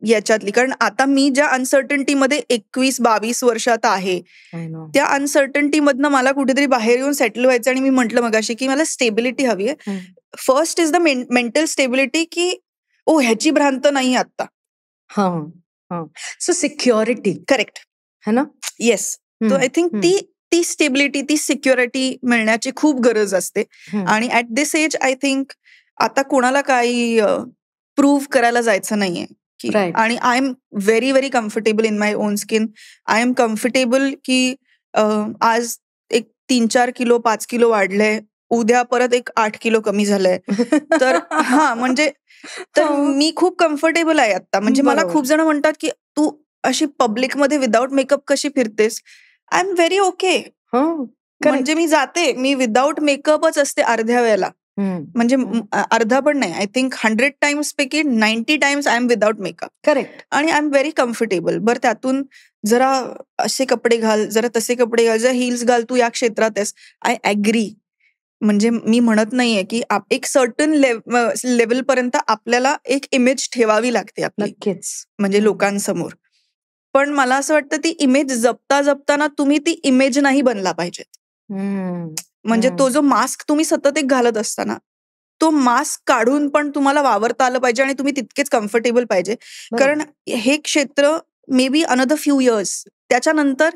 याच्यातली. कारण आता मी ज्या अनसर्टन्टीमध्ये 21-22 वर्षात आहे, त्या अनसर्टन्टी मधनं मला कुठेतरी बाहेर येऊन सेटल व्हायचं. आणि मी म्हटलं मगाशी की मला स्टेबिलिटी हवी आहे. First is the mental stability की ह्याची भ्रांत नाही आता. So security. करेक्ट है ना. येस. सो आय थिंक ती स्टेबिलिटी, ती सिक्युरिटी मिळण्याची खूप गरज असते. आणि at this age I think आता कोणाला काही प्रूव्ह करायला जायचं नाहीये. आणि I am very very comfortable in my own skin. I am comfortable की आज एक 3-4 किलो 5 किलो वाढलंय, उद्या परत एक 8 किलो कमी झालंय. तर म्हणजे तर मी खूप कम्फर्टेबल आहे आता. म्हणजे मला खूप जण म्हणतात की तू अशी पब्लिकमध्ये विदाऊट मेकअप कशी फिरतेस. I am very okay. म्हणजे मी जाते, मी विदाऊट मेकअपच असते अर्ध्या वेळेला. म्हणजे अर्धा पण नाही, आय थिंक 100 टाइम्स पैकी 90 times I am without makeup. Correct. आणि आय एम व्हेरी कम्फर्टेबल. बरं त्यातून जरा असे कपडे घाल, जरा तसे कपडे घाल, जरा हिल्स घाल, तू या क्षेत्रात आहेस, आय ऍग्री. म्हणजे मी म्हणत नाहीये की एक सर्टन लेवल पर्यंत आपल्याला एक इमेज ठेवावी लागते आपली, नक्कीच, म्हणजे लोकांसमोर. पण मला असं वाटतं ती इमेज जपताना तुम्ही ती इमेज नाही बनला पाहिजेत. म्हणजे तो जो मास्क तुम्ही सतत एक घालत असताना, तो मास्क काढून पण तुम्हाला वावरता आलं पाहिजे आणि तुम्ही तितकेच कम्फर्टेबल पाहिजे. कारण हे क्षेत्र may be another few years, त्याच्यानंतर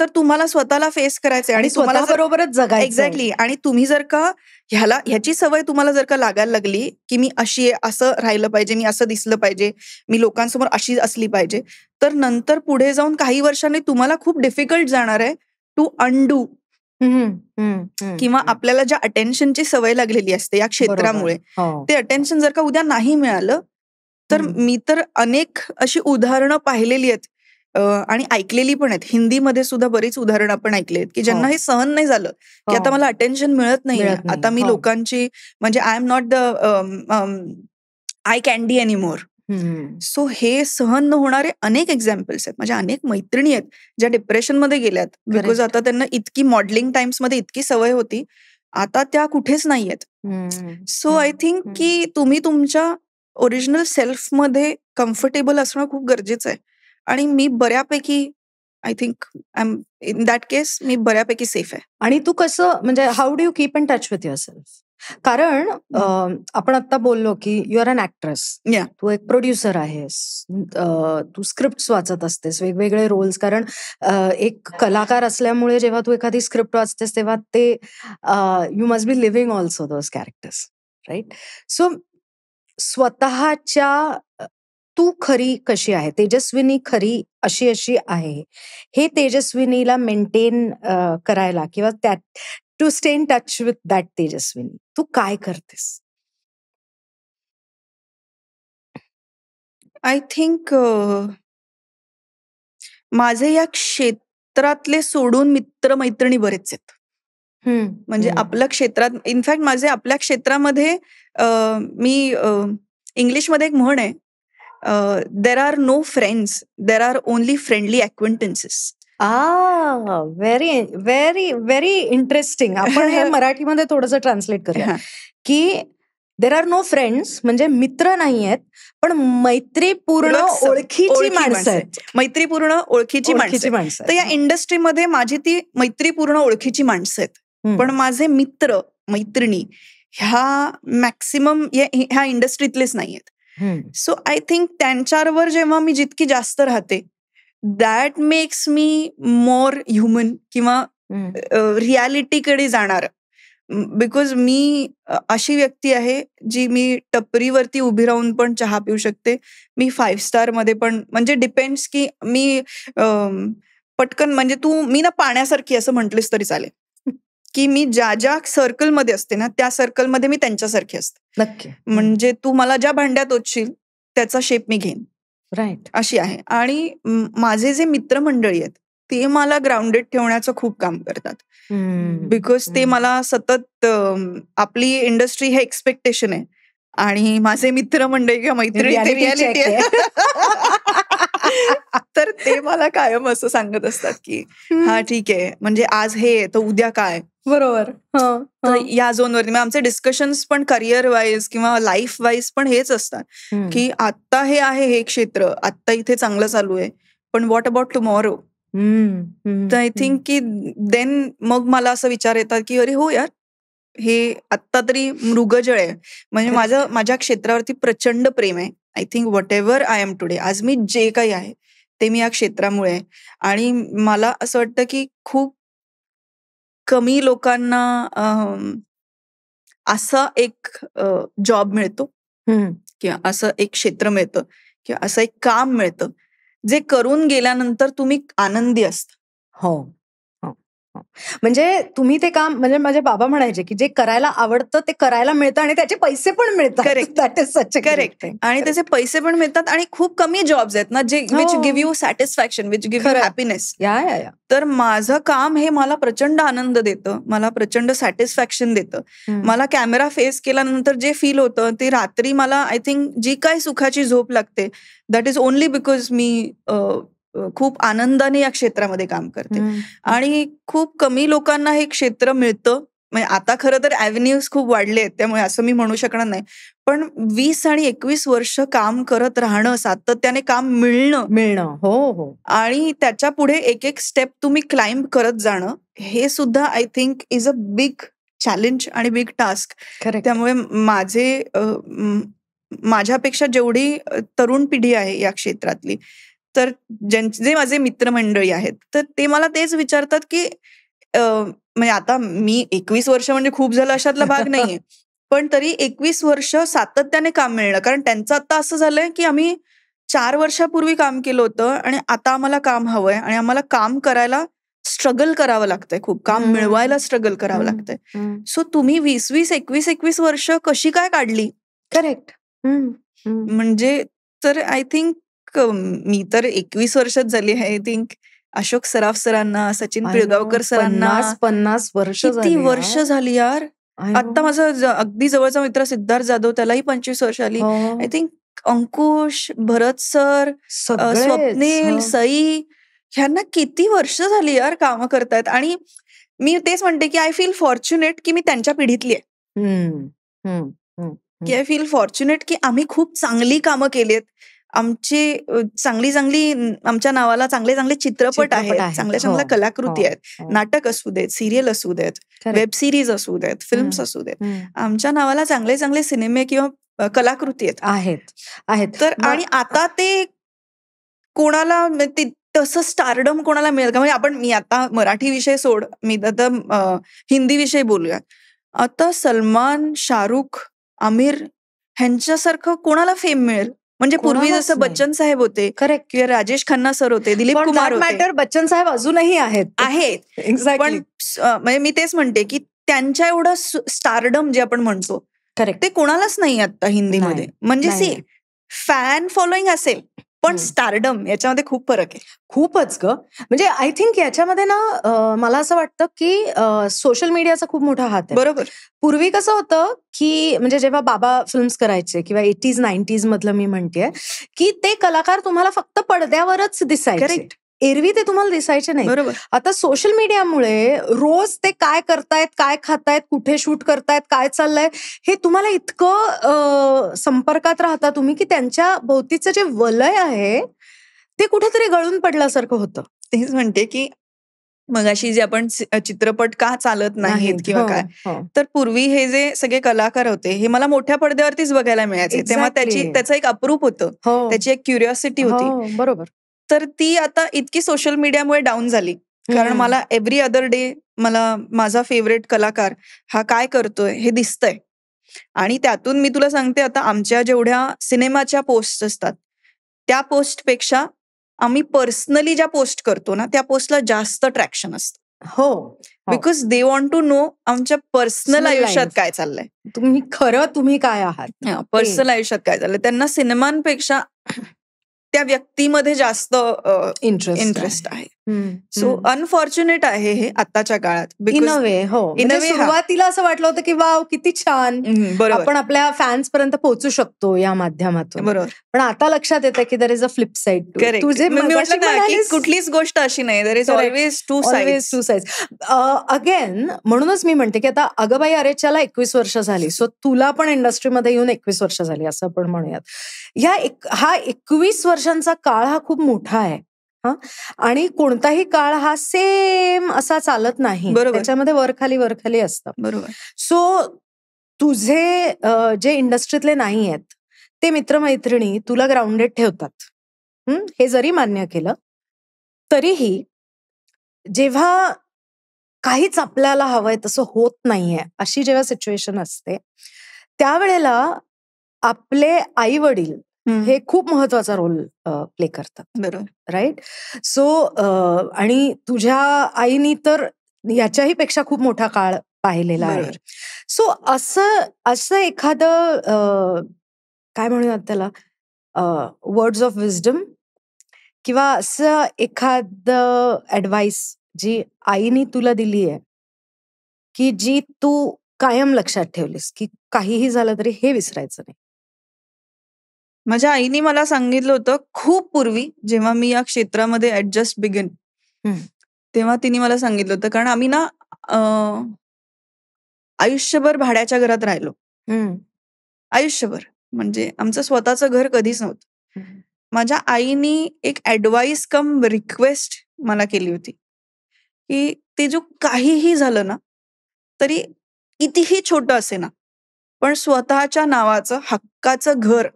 तर तुम्हाला स्वतःला फेस करायचंय आणि तुम्हाला बरोबरच जगायचं. एक्झॅक्टली. आणि तुम्ही जर का ह्याची सवय तुम्हाला जर का लागायला लागली की मी अशी आहे, असं राहिलं पाहिजे, मी असं दिसलं पाहिजे, मी लोकांसमोर अशी असली पाहिजे, तर नंतर पुढे जाऊन काही वर्षांनी तुम्हाला खूप डिफिकल्ट जाणार आहे टू अनडू. किंवा आपल्याला ज्या अटेन्शनची सवय लागलेली असते या क्षेत्रामुळे, ते अटेन्शन जर का उद्या नाही मिळालं, तर मी तर अनेक अशी उदाहरणं पाहिलेली आहेत आणि ऐकलेली पण आहेत. हिंदीमध्ये सुद्धा बरीच उदाहरणं आपण ऐकली आहेत की ज्यांना हे सहन नाही झालं की आता मला अटेन्शन मिळत नाही, आता मी लोकांची म्हणजे I am not the I candy anymore. So हे सहन न होणारे अनेक एक्झाम्पल्स आहेत. माझ्या अनेक मैत्रिणी आहेत ज्या डिप्रेशनमध्ये गेल्यात, बिकॉज आता त्यांना इतकी मॉडेलिंग टाइम्स मध्ये इतकी सवय होती, आता त्या कुठेच नाहीयेत. सो आय थिंक की तुम्ही तुमच्या ओरिजिनल सेल्फमध्ये कम्फर्टेबल असणं खूप गरजेचं आहे. आणि मी बऱ्यापैकी आय थिंक इन दॅट केस मी बऱ्यापैकी सेफ आहे. आणि तू कसं, म्हणजे how do you keep in touch with your self? कारण आपण आता बोललो की यू आर अन ऍक्ट्रेस, तू एक प्रोड्युसर आहेस, तू स्क्रिप्ट वाचत असतेस, वेगवेगळे रोल्स. कारण एक कलाकार असल्यामुळे जेव्हा तू एखादी स्क्रिप्ट वाचतेस तेव्हा ते you must be living also those characters, right? So स्वतःच्या तू खरी कशी आहे, तेजस्विनी खरी अशी आहे, हे तेजस्विनीला मेंटेन करायला किंवा त्यात to stay in touch with that Tejaswini, तू काय करतेस? आय थिंक माझे या क्षेत्रातले सोडून मित्रमैत्रिणी बरेच आहेत. म्हणजे आपल्या क्षेत्रात, इनफॅक्ट माझे आपल्या क्षेत्रामध्ये मी इंग्लिशमध्ये एक म्हण आहे, there are no friends, there are only friendly acquaintances. Very very very interesting. आपण हे मराठीमध्ये थोडंसं ट्रान्सलेट करूया की देर आर नो फ्रेंड्स म्हणजे मित्र नाही आहेत, पण मैत्रीपूर्ण ओळखीची माणसं आहेत. मैत्रीपूर्ण ओळखीची माणसं. तर या इंडस्ट्रीमध्ये माझी ती मैत्रीपूर्ण ओळखीची माणसं आहेत, पण माझे मित्र मैत्रिणी ह्या मॅक्सिमम ह्या इंडस्ट्रीतलेच नाही आहेत. सो आय थिंक त्यांच्यावर जेव्हा मी जितकी जास्त राहते, that makes me more human किंवा रियालिटीकडे जाणार. बिकॉज मी अशी व्यक्ती आहे जी मी टपरीवरती उभी राहून पण चहा पिऊ शकते. मी 5 स्टार मध्ये पण, म्हणजे डिपेंड्स की मी पटकन, म्हणजे मी ना पाण्यासारखी असं म्हटलीस तरी चालेल, की मी ज्या सर्कलमध्ये असते ना त्या सर्कलमध्ये मी त्यांच्यासारखी असते. नक्की. म्हणजे तू मला ज्या भांड्यात ओतशील त्याचा शेप मी घेईन, राईट, अशी आहे. आणि माझे जे मित्रमंडळी आहेत ते मला ग्राउंडेड ठेवण्याचं खूप काम करतात. बिकॉज ते मला सतत, आपली इंडस्ट्री हे एक्सपेक्टेशन आहे आणि माझे मित्रमंडळी किंवा मैत्रिणी ते रियालिटी आहे. तर ते मला कायम असं सांगत असतात की हा ठीक आहे, म्हणजे आज हे तर उद्या काय. बरोबर. तर या झोनवरती आमचे डिस्कशन्स पण करिअर वाईज किंवा लाईफ वाईज पण हेच असतात की आत्ता हे आहे, हे क्षेत्र आत्ता इथे चांगलं चालू आहे, पण व्हॉट अबाउट टुमॉरो. तर आय थिंक की देन मग मला असं विचार येतात की अरे हो यार, हे आत्ता तरी मृगजळ आहे. म्हणजे माझ्या क्षेत्रावरती प्रचंड प्रेम आहे. I think whatever I am today, आज मी जे काही आहे ते मी या क्षेत्रामुळे आहे. आणि मला असं वाटतं की खूप कमी लोकांना असा एक जॉब मिळतो किंवा असं एक क्षेत्र मिळतं किंवा असं एक काम मिळतं जे करून गेल्यानंतर तुम्ही आनंदी असता. हो, म्हणजे तुम्ही ते काम, म्हणजे माझे बाबा म्हणायचे की जे करायला आवडतं ते करायला मिळतं आणि त्याचे पैसे पण मिळतात. Correct, that is such a correct. आणि त्याचे पैसे पण मिळतात आणि खूप कमी जॉब्स आहेत ना जे which give you satisfaction, which give you happiness. तर माझं काम हे मला प्रचंड आनंद देतं, मला प्रचंड सॅटिस्फॅक्शन देतं. मला कॅमेरा फेस केल्यानंतर जे फील होतं ते रात्री मला आय थिंक जी काय सुखाची झोप लागते दॅट इज ओनली बिकॉज मी खूप आनंदाने या क्षेत्रामध्ये काम करते. आणि खूप कमी लोकांना हे क्षेत्र मिळतं. म्हणजे आता खरं तर ॲव्हेन्यूज खूप वाढले आहेत, त्यामुळे असं मी म्हणू शकणार नाही, पण 20 आणि 21 वर्ष काम करत राहणं, सातत्याने काम मिळणं, हो, आणि त्याच्या पुढे एक एक स्टेप तुम्ही क्लाइंब करत जाणं, हे सुद्धा I think is a big challenge आणि बिग टास्क. त्यामुळे माझ्यापेक्षा जेवढी तरुण पिढी आहे या क्षेत्रातली, तर जे माझे मित्रमंडळी आहेत तर ते मला तेच विचारतात की म्हणजे आता मी 21 वर्ष म्हणजे खूप झालं अशातला भाग नाहीये, पण तरी 21 वर्ष सातत्याने काम मिळणं. कारण त्यांचं आता असं झालंय की आम्ही 4 वर्षापूर्वी काम केलं होतं आणि आता आम्हाला काम हवंय आणि आम्हाला काम करायला स्ट्रगल करावं लागतंय, खूप काम मिळवायला स्ट्रगल करावं लागतंय. सो तुम्ही 21 वर्ष कशी काय काढली? करेक्ट. म्हणजे तर आय थिंक मी तर 21 वर्षात झाली आहे. आय थिंक अशोक सराफ सरांना, सचिन पिळगावकर सरांना 50 वर्ष किती वर्ष झाली यार. आता माझा अगदी जवळचा मित्र सिद्धार्थ जाधव, त्यालाही 25 वर्ष आली. I think Ankush, Bharat sir, Swapnil, Sai, ह्यांना किती वर्ष झाली यार कामं करतायत. आणि मी तेच म्हणते की आय फील फॉर्च्युनेट की मी त्यांच्या पिढीतली आहे. की आय फील फॉर्च्युनेट की आम्ही खूप चांगली कामं केलीत. आमची चांगली आमच्या नावाला चांगले चित्रपट आहेत, चांगल्या कलाकृती आहेत. नाटक असू देत, सिरियल असू देत, वेब सिरीज असू देत, फिल्म्स असू देत, आमच्या नावाला चांगले सिनेमे किंवा कलाकृती आहेत. तर आणि आता ते कोणाला तसं स्टारडम कोणाला मिळेल का? म्हणजे मी आता मराठी विषय सोड, मी आता हिंदी विषय बोलूया. आता सलमान, शाहरुख, आमिर ह्यांच्यासारखं कोणाला फेम मिळेल? म्हणजे पूर्वी जसं बच्चन साहेब होते किंवा राजेश खन्ना सर होते, दिलीप कुमार होते, बच्चन साहेब अजूनही आहेत. पण म्हणजे मी तेच म्हणते की त्यांच्या एवढं स्टारडम जे आपण म्हणतो ते कोणालाच नाही आता हिंदीमध्ये. म्हणजे फॅन फॉलोईंग असेल पण स्टारडम याच्यामध्ये खूप फरक आहे. खूपच ग. म्हणजे आय थिंक याच्यामध्ये ना मला असं वाटतं की सोशल मीडियाचा खूप मोठा हात आहे. बरोबर. पूर्वी कसं होतं की म्हणजे जेव्हा बाबा फिल्म्स करायचे किंवा 80s 90s मधलं मी म्हणतेय की ते कलाकार तुम्हाला फक्त पडद्यावरच दिसायचे. करेक्ट. एरवी ते तुम्हाला दिसायचे नाही. बरोबर. आता सोशल मीडियामुळे रोज ते काय करतायत, काय खातायत, कुठे शूट करतायत, काय चाललंय, हे तुम्हाला इतकं संपर्कात राहता तुम्ही की त्यांच्या भोवतीचं जे वलय आहे ते कुठेतरी गळून पडल्यासारखं होतं. तेच म्हणते की मगाशी जे आपण चित्रपट का चालत नाहीत किंवा काय, तर पूर्वी हे जे सगळे कलाकार होते हे मला मोठ्या पडद्यावरतीच बघायला मिळायचे. तेव्हा त्याचं एक अप्रूप होतं, त्याची एक क्युरिओसिटी होती. बरोबर. तर ती आता इतकी सोशल मीडियामुळे डाऊन झाली. कारण मला एव्हरी अदर डे मला माझा फेवरेट कलाकार हा काय करतोय हे दिसतंय. आणि त्यातून मी तुला सांगते, आता आमच्या जेवढ्या सिनेमाच्या पोस्ट असतात त्या पोस्टपेक्षा आम्ही पर्सनली ज्या पोस्ट करतो ना त्या पोस्टला जास्त ट्रॅक्शन असतं. हो. Because they want to know आमच्या पर्सनल आयुष्यात काय चाललंय, तुम्ही काय आहात, पर्सनल आयुष्यात काय चाललंय. त्यांना सिनेमांपेक्षा त्या व्यक्तीमध्ये जास्त इंटरेस्ट आहे. सो अनफॉर्च्युनेट आहे हे आताच्या काळात. इन अ वे. हो. सुरुवातीला असं वाटलं होतं की वाव किती छान, आपण आपल्या फॅन्स पर्यंत पोहोचू शकतो या माध्यमातून. बरोबर. पण आता लक्षात येतं की there is a flip side. तुझे कुठलीच गोष्ट अशी नाही, there is always two sides. Again म्हणूनच मी म्हणते की आता अगबाई अरेच्याला 21 वर्ष झाली. सो तुला पण इंडस्ट्रीमध्ये येऊन 21 वर्ष झाली असं आपण म्हणूयात. हा 21 वर्षांचा काळ हा खूप मोठा आहे. आणि कोणताही काळ हा सेम असा चालत नाही. त्याच्यामध्ये वरखाली असतं. बरोबर. सो तुझे जे इंडस्ट्रीतले नाही आहेत ते मित्रमैत्रिणी तुला ग्राउंडेड ठेवतात. हे जरी मान्य केलं तरीही जेव्हा काहीच आपल्याला हवंय तसं होत नाहीये अशी जेव्हा सिच्युएशन असते त्यावेळेला आपले आई वडील हे खूप महत्वाचा रोल प्ले करतात. बरोबर. राईट. सो आणि तुझ्या आईनी तर याच्याही पेक्षा खूप मोठा काळ पाहिलेला आहे. सो असं एखादं काय म्हणूयात त्याला वर्ड्स ऑफ विजडम किंवा असं एखादं ऍडवाइस जी आईनी तुला दिली आहे की जी तू कायम लक्षात ठेवलीस की काहीही झालं तरी हे विसरायचं नाही. माझ्या आईने मला सांगितलं होतं खूप पूर्वी, जेव्हा मी या क्षेत्रामध्ये ऍडजस्ट बिगिन, तेव्हा तिने मला सांगितलं होतं, कारण आम्ही ना आयुष्यभर भाड्याच्या घरात राहिलो. आयुष्यभर, म्हणजे आमचं स्वतःचं घर कधीच नव्हतं. माझ्या आईनी एक ऍडवाइस कम रिक्वेस्ट मला केली होती की ते जो काहीही झालं ना तरी कितीही छोटं असे ना, पण स्वतःच्या नावाचं हक्काचं घर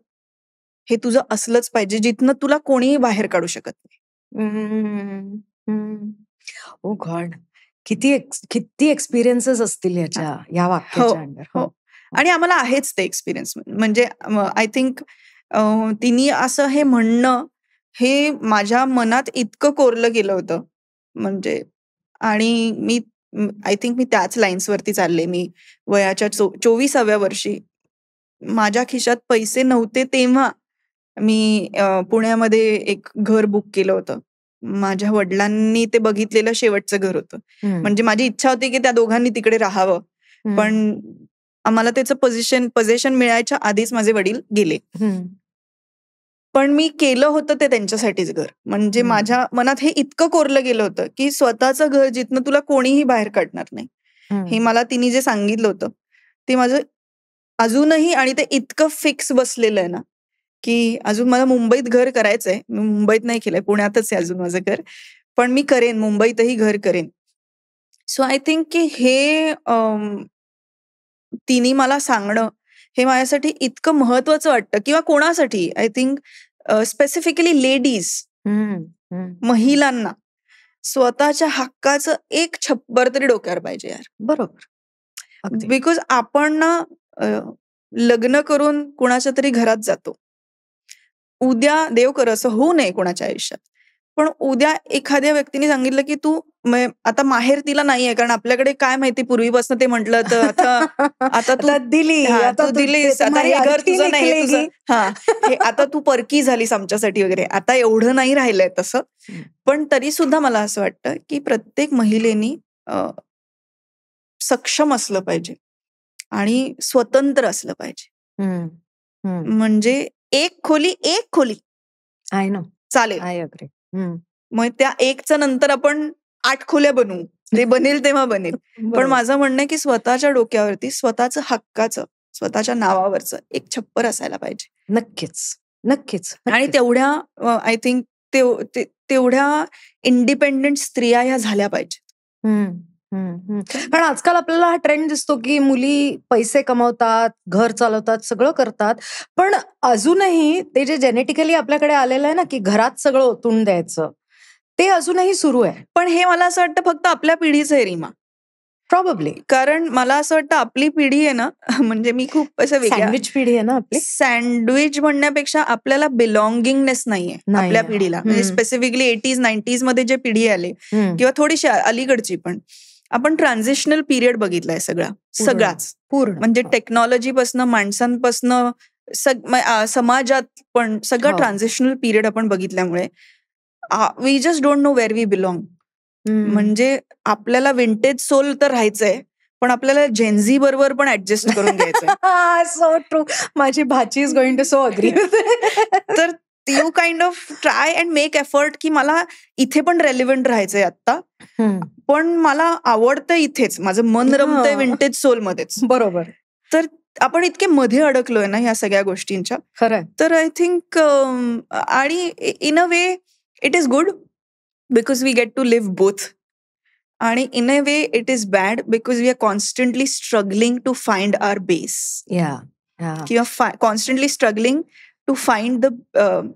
हे तुझं असलंच पाहिजे, जिथनं तुला कोणीही बाहेर काढू शकत नाही. ओ गॉड, किती एक्सपिरियन्सेस असतील या वाक्याच्या अंडर. हो. आणि आम्हाला आहेच ते एक्सपिरियन्स. म्हणजे आय थिंक तिने असं हे म्हणणं हे माझ्या मनात इतकं कोरलं गेलं होतं. म्हणजे आणि मी आय थिंक मी त्याच लाईन्सवरती चालले. मी वयाच्या 24व्या वर्षी माझ्या खिशात पैसे नव्हते तेव्हा मी पुण्यामध्ये एक घर बुक केलं होतं. माझ्या वडिलांनी ते बघितलेलं शेवटचं घर होतं. म्हणजे माझी इच्छा होती की त्या दोघांनी तिकडे राहावं, पण आम्हाला त्याचं पोझिशन मिळायच्या आधीच माझे वडील गेले. पण मी केलं होतं ते त्यांच्यासाठीच घर. म्हणजे माझ्या मनात हे इतकं कोरलं गेलं होतं की स्वतःचं घर जिथनं तुला कोणीही बाहेर काढणार नाही, हे मला तिने जे सांगितलं होतं ते माझं अजूनही, आणि ते इतकं फिक्स बसलेलं आहे ना की अजून मला मुंबईत घर करायचंय. मी मुंबईत नाही केलंय, पुण्यातच आहे अजून माझं घर, पण मी करेन, मुंबईतही घर करेन. सो आय थिंक की हे तिने मला सांगणं हे माझ्यासाठी इतकं महत्वाचं वाटतं. किंवा कोणासाठी, आय थिंक स्पेसिफिकली लेडीज, महिलांना स्वतःच्या हक्काचं एक छप्पर तरी डोक्यावर पाहिजे यार. बरोबर. बिकॉज आपण ना लग्न करून कुणाच्या तरी घरात जातो. उद्या देव कर असं होऊ नये कोणाच्या आयुष्यात, पण उद्या एखाद्या व्यक्तीने सांगितलं की तू आता माहेर तिला नाहीये, कारण आपल्याकडे काय माहिती पूर्वीपासून ते म्हटलं तर आता तू दिली तू दिलीस, आता हे घर तुझं नाही तुझं, हे आता तू परकी झालीस आमच्यासाठी वगैरे. आता एवढं नाही राहिलंय तसं, पण तरी सुद्धा मला असं वाटतं की प्रत्येक महिलेनी सक्षम असलं पाहिजे आणि स्वतंत्र असलं पाहिजे. म्हणजे एक खोली आय नो चालेल, आय अग्री. मग त्या एकच्या नंतर आपण 8 खोल्या बनवू, ते बनेल तेव्हा बनेल. पण माझं म्हणणं आहे की स्वतःच्या डोक्यावरती स्वतःचं हक्काचं, स्वतःच्या नावावरचं एक छप्पर असायला पाहिजे. नक्कीच. आणि तेवढ्या आय थिंक तेवढ्या इंडिपेंडेंट स्त्रिया ह्या झाल्या पाहिजेत. पण आजकाल आपल्याला हा ट्रेंड दिसतो की मुली पैसे कमवतात, घर चालवतात, सगळं करतात, पण अजूनही ते जे जेनेटिकली आपल्याकडे आलेलं आहे ना की घरात सगळं ओतून द्यायचं, ते अजूनही सुरू आहे. पण हे मला असं वाटतं फक्त आपल्या पिढीचं आहे रीमा, प्रॉबेबली. कारण मला असं वाटतं आपली पिढी आहे ना, म्हणजे मी खूप असं सँडविच पिढी आहे ना आपली. सँडविच म्हणण्यापेक्षा आपल्याला बिलॉंगिंगनेस नाहीये आपल्या पिढीला. म्हणजे स्पेसिफिकली 80s 90s मध्ये जे पिढी आली किंवा थोडीशी अलीकडची, पण आपण ट्रान्झिशनल पिरियड बघितलाय सगळाच पूर्ण. म्हणजे टेक्नॉलॉजीपासनं, माणसांपासनं, समाजात पण सगळं ट्रान्झिशनल पिरियड आपण बघितल्यामुळे we just don't know where we belong. म्हणजे आपल्याला विंटेज सोल तर राहायचंय, पण आपल्याला जेनझी बरोबर पण ऍडजस्ट करून घ्यायचंय. So true. माझी भाची is going to so agree. तर you kind of try and make effort की मला इथे पण रेलिव्हंट राहायचंय आता, पण मला आवडतं इथेच, माझं मन रमतंय विंटेज सोल मध्येच. बरोबर. तर आपण इतके मध्ये अडकलोय ना ह्या सगळ्या गोष्टींच्या. खरं. तर आय थिंक आणि in a way it is good because we get to live both, आणि in a way it is bad because we are constantly struggling to find our base, किंवा constantly struggling to find the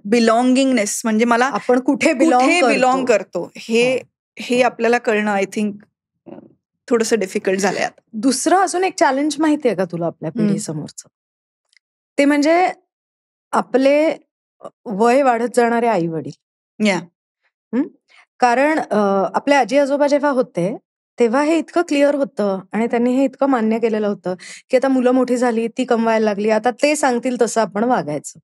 belongingness. म्हणजे मला आपण कुठे belong करतो हे आपल्याला कळणं आय थिंक थोडंसं डिफिकल्ट झालंय. दुसरं अजून एक चॅलेंज माहितीये का तुला आपल्या पिढीसमोरचं? ते म्हणजे आपले वय वाढत जाणारे आई वडील. कारण आपले आजी आजोबा जेव्हा होते तेव्हा हे इतकं क्लिअर होतं आणि त्यांनी हे इतकं मान्य केलेलं होतं की आता मुलं मोठी झाली, ती कमवायला लागली, आता ते सांगतील तसं आपण वागायचं.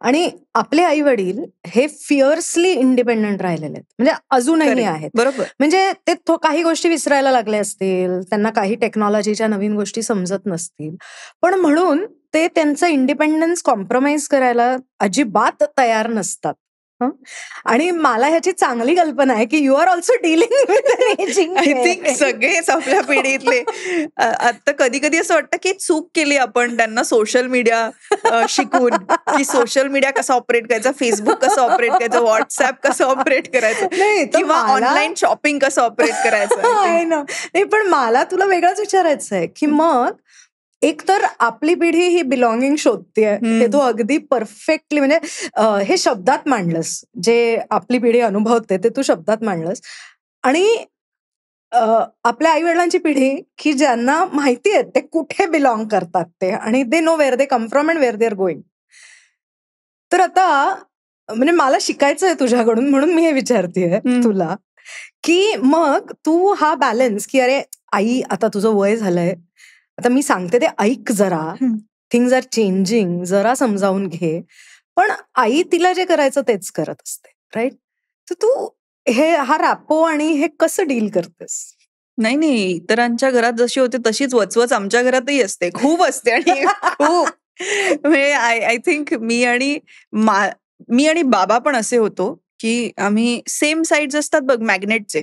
आणि आपले आई वडील हे फिअर्सली इंडिपेंडंट राहिलेले आहेत, म्हणजे अजूनही आहेत. बरोबर. म्हणजे ते काही गोष्टी विसरायला लागले असतील, त्यांना काही टेक्नॉलॉजीच्या नवीन गोष्टी समजत नसतील, पण म्हणून ते त्यांचं इंडिपेंडन्स कॉम्प्रोमाइज करायला अजिबात तयार नसतात. आणि मला ह्याची चांगली कल्पना आहे की you are also dealing with ageing. I think सगळेच आपल्या पिढीतले. आता कधी कधी असं वाटतं की चूक केली आपण त्यांना सोशल मीडिया शिकून, की सोशल मीडिया कसा ऑपरेट करायचा, फेसबुक कसं ऑपरेट करायचं, व्हॉट्सअप कसं ऑपरेट करायचं, किंवा ऑनलाईन शॉपिंग कसं ऑपरेट करायचं. नाही, पण मला तुला वेगळंच विचारायचं आहे की मग एक तर आपली पिढी ही बिलॉंगिंग शोधतेय, हे तू अगदी परफेक्टली म्हणजे हे शब्दात मांडलंस, जे आपली पिढी अनुभवते ते तू शब्दात मांडलंस. आणि आपल्या आई वडिलांची पिढी की ज्यांना माहिती आहे ते कुठे बिलॉंग करतात ते, आणि they know where they come from and where they are going. तर आता म्हणजे मला शिकायचं आहे तुझ्याकडून, म्हणून मी हे विचारतेय तुला की मग तू हा बॅलन्स की अरे आई आता तुझं वय झालंय, आता मी सांगते ते ऐक जरा, थिंग्स आर चेंजिंग, जरा समजावून घे. पण आई तिला जे करायचं तेच करत असते, राईट? तर तू हा रॅपो आणि हे कसं डील करतेस? नाही, इतरांच्या घरात जशी होते तशीच वचवच आमच्या घरातही असते, खूप असते. आणि खूप म्हणजे आय थिंक मी आणि बाबा पण असे होतो की आम्ही सेम साईड्स असतात बघ मॅग्नेटचे,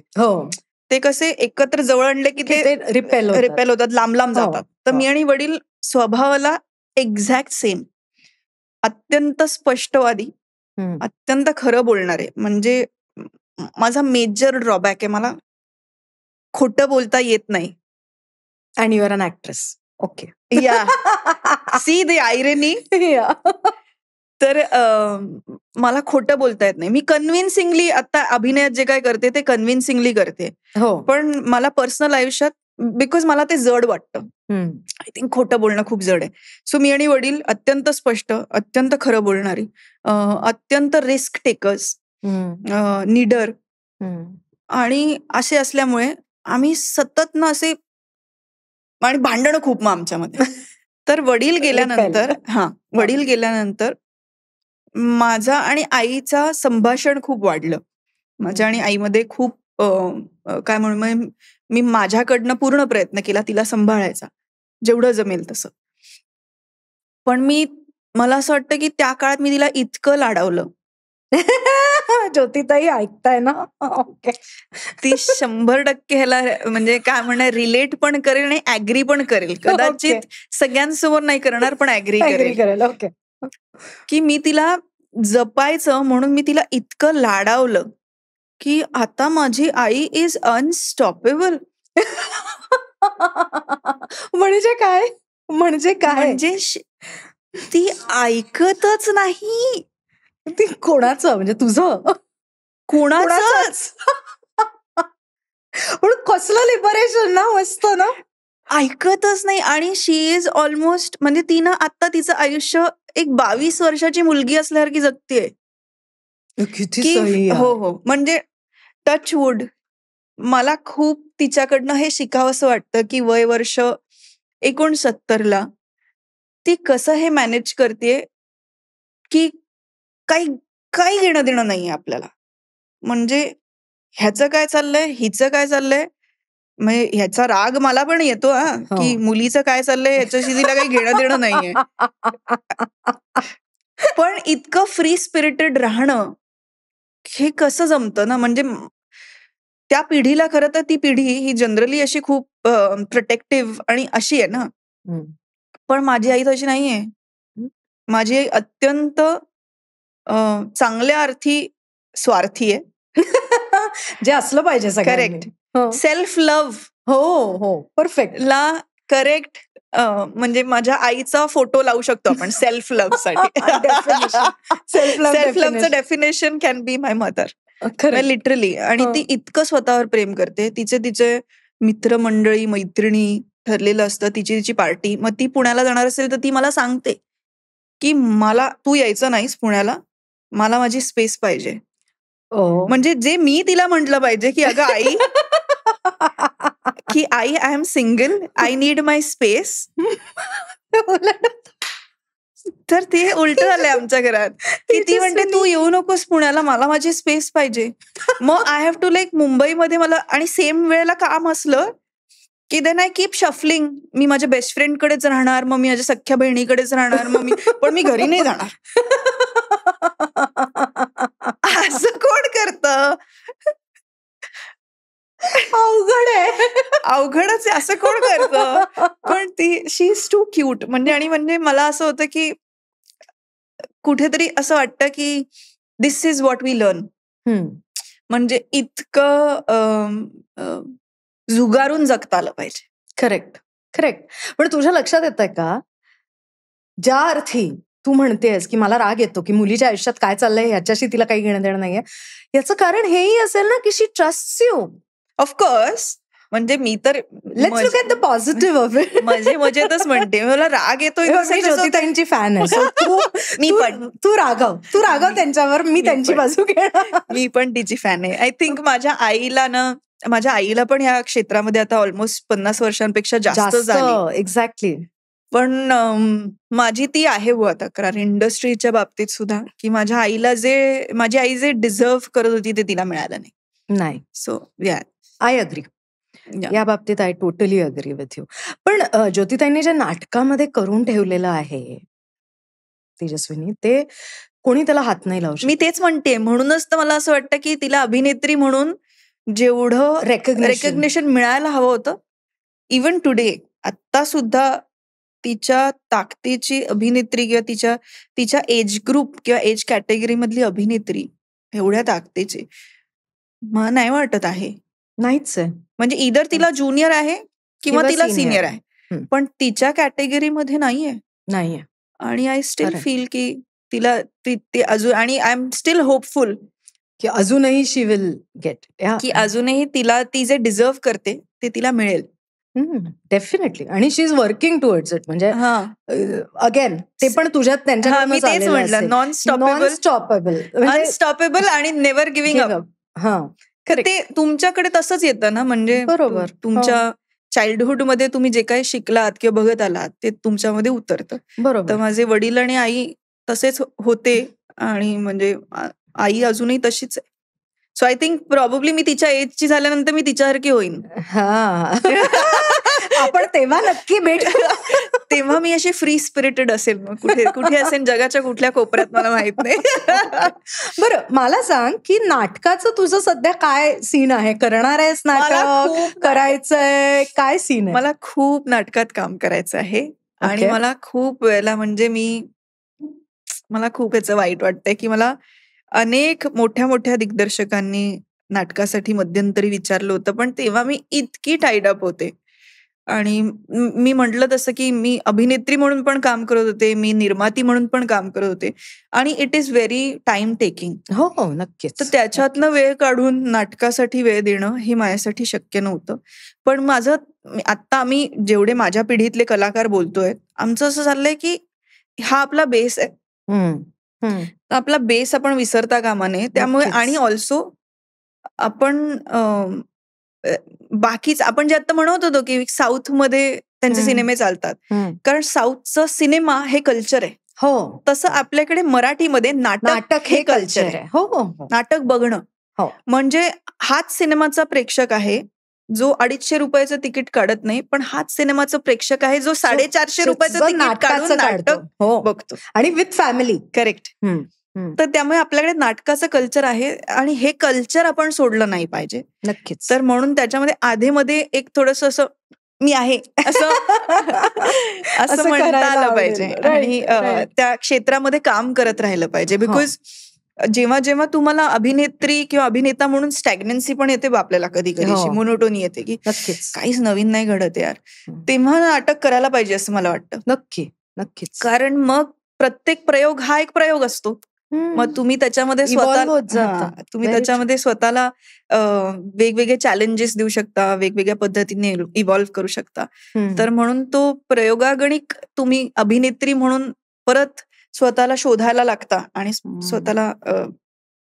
ते कसे एकत्र जवळ आणले की ते रिपेल होतात, लांब लांब जातात. तर मी आणि वडील स्वभावाला एक्झॅक्ट सेम, अत्यंत स्पष्टवादी, अत्यंत खरं बोलणारे. म्हणजे माझा मेजर ड्रॉबॅक आहे, मला खोटं बोलता येत नाही. And you are an actress. Okay, yeah see the irony. तर मला खोटं बोलता येत नाही. मी कन्व्हिन्सिंगली आता अभिनयात जे काय करते ते कन्व्हिन्सिंगली करते, पण मला पर्सनल आयुष्यात बिकॉज मला ते जड वाटतं. आय थिंक खोटं बोलणं खूप जड आहे. सो मी आणि वडील अत्यंत स्पष्ट, अत्यंत खरं बोलणारी, अत्यंत रिस्क टेकर्स. निडर आणि असे असल्यामुळे आम्ही सतत ना असे आणि भांडणं खूप मग आमच्यामध्ये. तर वडील गेल्यानंतर माझा आणि आईचा संभाषण खूप वाढलं. माझ्या आणि आईमध्ये खूप काय म्हणू, मी माझ्याकडनं पूर्ण प्रयत्न केला तिला सांभाळायचा, जेवढं जमेल तसं. पण मला असं वाटतं की त्या काळात मी तिला इतकं लाडावलं. ज्योतिताई ऐकताय ना? ओके. ती 100% ह्याला म्हणजे काय म्हणणार, रिलेट पण करेल आणि ऍग्री पण करेल. कदाचित सगळ्यांसमोर नाही करणार, पण ऍग्री करेल. ओके. की मी तिला जपायचं म्हणून मी तिला इतकं लाडावलं की आता माझी आई इज अनस्टॉपेबल. म्हणजे काय? म्हणजे ती ऐकतच नाही. ती कोणाचं, म्हणजे तुझं? कोणाचंच. पण कसलं लिबरेशन ना, मस्त ना. ऐकतच नाही. आणि शी इज ऑलमोस्ट, म्हणजे ती ना आता तिचं आयुष्य एक 22 वर्षाची मुलगी असल्यासारखी जगतेय. हो. म्हणजे टचवूड, मला खूप तिच्याकडनं हे शिकावंसं वाटतं की वय वर्ष 69ला ती कसं हे मॅनेज करते की काही घेणं देणं नाहीये आपल्याला. म्हणजे ह्याचं काय चाललंय, हिचं काय चाललंय, म्हणजे ह्याचा राग मला पण येतो की मुलीचं काय चाललंय ह्याच्याशी तिला काही घेणं देणं नाहीये. पण इतकं फ्री स्पिरिटेड राहणं हे कसं जमतं ना. म्हणजे त्या पिढीला, खरं तर ती पिढी ही जनरली अशी खूप प्रोटेक्टिव्ह आणि अशी आहे ना. पण माझी आई तशी नाहीये. माझी आई अत्यंत चांगल्या अर्थी स्वार्थी आहे. जे असलं पाहिजे सगळ्यांनी. करेक्ट. Self love. हो परफेक्ट ला करेक्ट. म्हणजे माझ्या आईचा फोटो लावू शकतो आपण सेल्फ लव्ह साठी. सेल्फ लव्हचं definition can be my mother. Literally. आणि ती इतकं स्वतःवर प्रेम करते. तिचे मित्रमंडळी, मैत्रिणी ठरलेलं असतं, तिची पार्टी. मग ती पुण्याला जाणार असेल तर ती मला सांगते की मला तू यायचं नाहीस पुण्याला, मला माझी स्पेस पाहिजे. म्हणजे जे मी तिला म्हंटल पाहिजे की अगं आई, की आई I am single, I need my space. तर ते उलट झालंय आमच्या घरात की ती म्हणते तू येऊ नकोस पुण्याला, मला माझी स्पेस पाहिजे. मग आय हॅव टू मुंबईमध्ये मला, आणि सेम वेळेला काम असलं की देन आय कीप शफलिंग. मी माझ्या बेस्ट फ्रेंडकडेच राहणार, मग मी माझ्या सख्ख्या बहिणीकडेच राहणार, पण मी घरी नाही जाणार. असं कोण करतं? अवघडच आहे. असं कोण करतं? पण ती शी इज टू क्यूट. म्हणजे मला असं होतं की कुठेतरी असं वाटतं की दिस इज व्हॉट वी लर्न. म्हणजे इतकं झुगारून जगता आलं पाहिजे. करेक्ट. पण तुझ्या लक्षात येतंय का, ज्या अर्थी तू म्हणतेस की मला राग येतो की मुलीच्या आयुष्यात काय चाललंय ह्याच्याशी तिला काही घेणं देणं नाहीये, याचं कारण हेही असेल ना की शी ट्रस्ट्स यू. ऑफकोर्स. म्हणजे मी तर let's look at the positive of it. मजेतच म्हणते, मला राग येतो. मी ज्योतिताईंची फॅन आहे. तू रागव त्यांच्यावर, मी त्यांची बाजू घेणार. मी पण तिची फॅन आहे. आय थिंक माझ्या आईला पण या क्षेत्रामध्ये आता ऑलमोस्ट 50 वर्षांपेक्षा जास्त झाली. एक्झॅक्टली. पण माझी ती आहे आता कारण इंडस्ट्रीच्या बाबतीत सुद्धा, की माझी आई जे डिझर्व करत होती ते तिला मिळालं नाही. So I agree. या बाबतीत I totally agree with you. पण ज्योतिताईंनी जे नाटकामध्ये करून ठेवलेलं आहे तेजस्विनी, ते कोणी त्याला हात नाही लावू शकत. मी तेच म्हणते. म्हणूनच तर मला असं वाटतं की तिला अभिनेत्री म्हणून जेवढं रेकग्नेशन मिळायला हवं होतं, इव्हन टुडे, आता सुद्धा तिच्या ताकदीची अभिनेत्री किंवा तिच्या एज ग्रुप किंवा एज कॅटेगरी मधली अभिनेत्री एवढ्या ताकदीची मला नाही वाटत आहे. नाहीच आहे. म्हणजे इधर तिला ज्युनियर आहे किंवा तिला सिनियर आहे, पण तिच्या कॅटेगरीमध्ये नाहीये. आणि आय स्टील फील की तिला ते अजून, आणि आय एम स्टील होपफुल की अजूनही शी विल गेट, की अजूनही तिला ती जे डिझर्व करते ते तिला मिळेल. डेफिनेटली. आणि शी इज वर्किंग टुवर्ड्स इट. म्हणजे हा अगेन ते पण तुझ्यात मी त्यांच्याकडूनच तेच आलेलं म्हटलं, असेल. नॉन स्टॉपेबल अनस्टॉपेबल म्हणजे अनस्टॉपेबल आणि never giving give up. up. हा, तर करेक्ट. ते तुमच्याकडे तसंच येतं ना, म्हणजे बरोबर. हो, तुमच्या चाइल्डहुड मध्ये तुम्ही जे काही शिकलात किंवा बघत आलात ते तुमच्यामध्ये उतरतं. तर बरोबर. माझे वडील आणि आई तसेच होते आणि म्हणजे आई अजूनही तशीच आहे. सो आय थिंक प्रॉब्ली मी तिच्या एजची झाल्यानंतर मी तिच्यासारखी होईन. हा. आपण तेव्हा नक्की भेटू. तेव्हा मी अशी फ्री स्पिरिटेड असेल, मग कुठे कुठे असेल जगाच्या कुठल्या कोपऱ्यात मला माहित नाही. बरं, मला सांग की नाटकाचं तुझं सध्या काय सीन आहे? करणार आहेस नाटक? करायचंय? काय सीन आहे? मला खूप नाटकात काम करायचं आहे आणि मला खूप वेळेला म्हणजे मला खूप याचं वाईट वाटतंय की मला अनेक मोठ्या मोठ्या दिग्दर्शकांनी नाटकासाठी मध्यंतरी विचारलं होतं, पण तेव्हा मी इतकी टाईड अप होते. आणि मी म्हटलं तसं की मी अभिनेत्री म्हणून पण काम करत होते, मी निर्माती म्हणून पण काम करत होते आणि it is very time taking. हो, नक्कीच. तर त्याच्यातनं वेळ काढून नाटकासाठी वेळ देणं हे माझ्यासाठी शक्य नव्हतं. पण आत्ता आम्ही जेवढे माझ्या पिढीतले कलाकार बोलतोय, आमचं असं चाललंय की हा आपला बेस आहे. आपला बेस आपण विसरता कामा नये. त्यामुळे आणि ऑल्सो आपण बाकीच आपण जे आता म्हणत होतो की साऊथमध्ये त्यांचे सिनेमे चालतात, कारण साऊथचा सिनेमा हे कल्चर आहे. हो, तसं आपल्याकडे मराठीमध्ये नाटक हे कल्चर आहे. हो. नाटक बघणं म्हणजे हाच सिनेमाचा प्रेक्षक आहे जो 250 रुपयाचं तिकीट काढत नाही, पण हाच सिनेमाचा प्रेक्षक आहे जो 450 रुपयाचं तिकीट काढून नाटक बघतो आणि विथ फॅमिली. करेक्ट. तर त्यामुळे आपल्याकडे नाटकाचं कल्चर आहे आणि हे कल्चर आपण सोडलं नाही पाहिजे. नक्कीच. तर म्हणून त्याच्यामध्ये आधेमध्ये एक थोडंसं असं मी आहे असं म्हणता आलं पाहिजे आणि त्या क्षेत्रामध्ये काम करत राहिलं पाहिजे. बिकॉज जेव्हा जेव्हा तुम्हाला अभिनेत्री किंवा अभिनेता म्हणून स्टॅग्नन्सी पण येते आपल्याला, कधी कधी अशी मोनोटोनी येते की काहीच नवीन नाही घडत यार, तेव्हा नाटक करायला पाहिजे असं मला वाटतं. नक्कीच. कारण मग प्रत्येक प्रयोग हा एक प्रयोग असतो. मग तुम्ही त्याच्यामध्ये स्वतःला वेगवेगळे चॅलेंजेस देऊ शकता, वेगवेगळ्या पद्धतीने इव्हॉल्व्ह करू शकता. तर म्हणून तो प्रयोगागणिक तुम्ही अभिनेत्री म्हणून परत स्वतःला शोधायला लागता आणि स्वतःला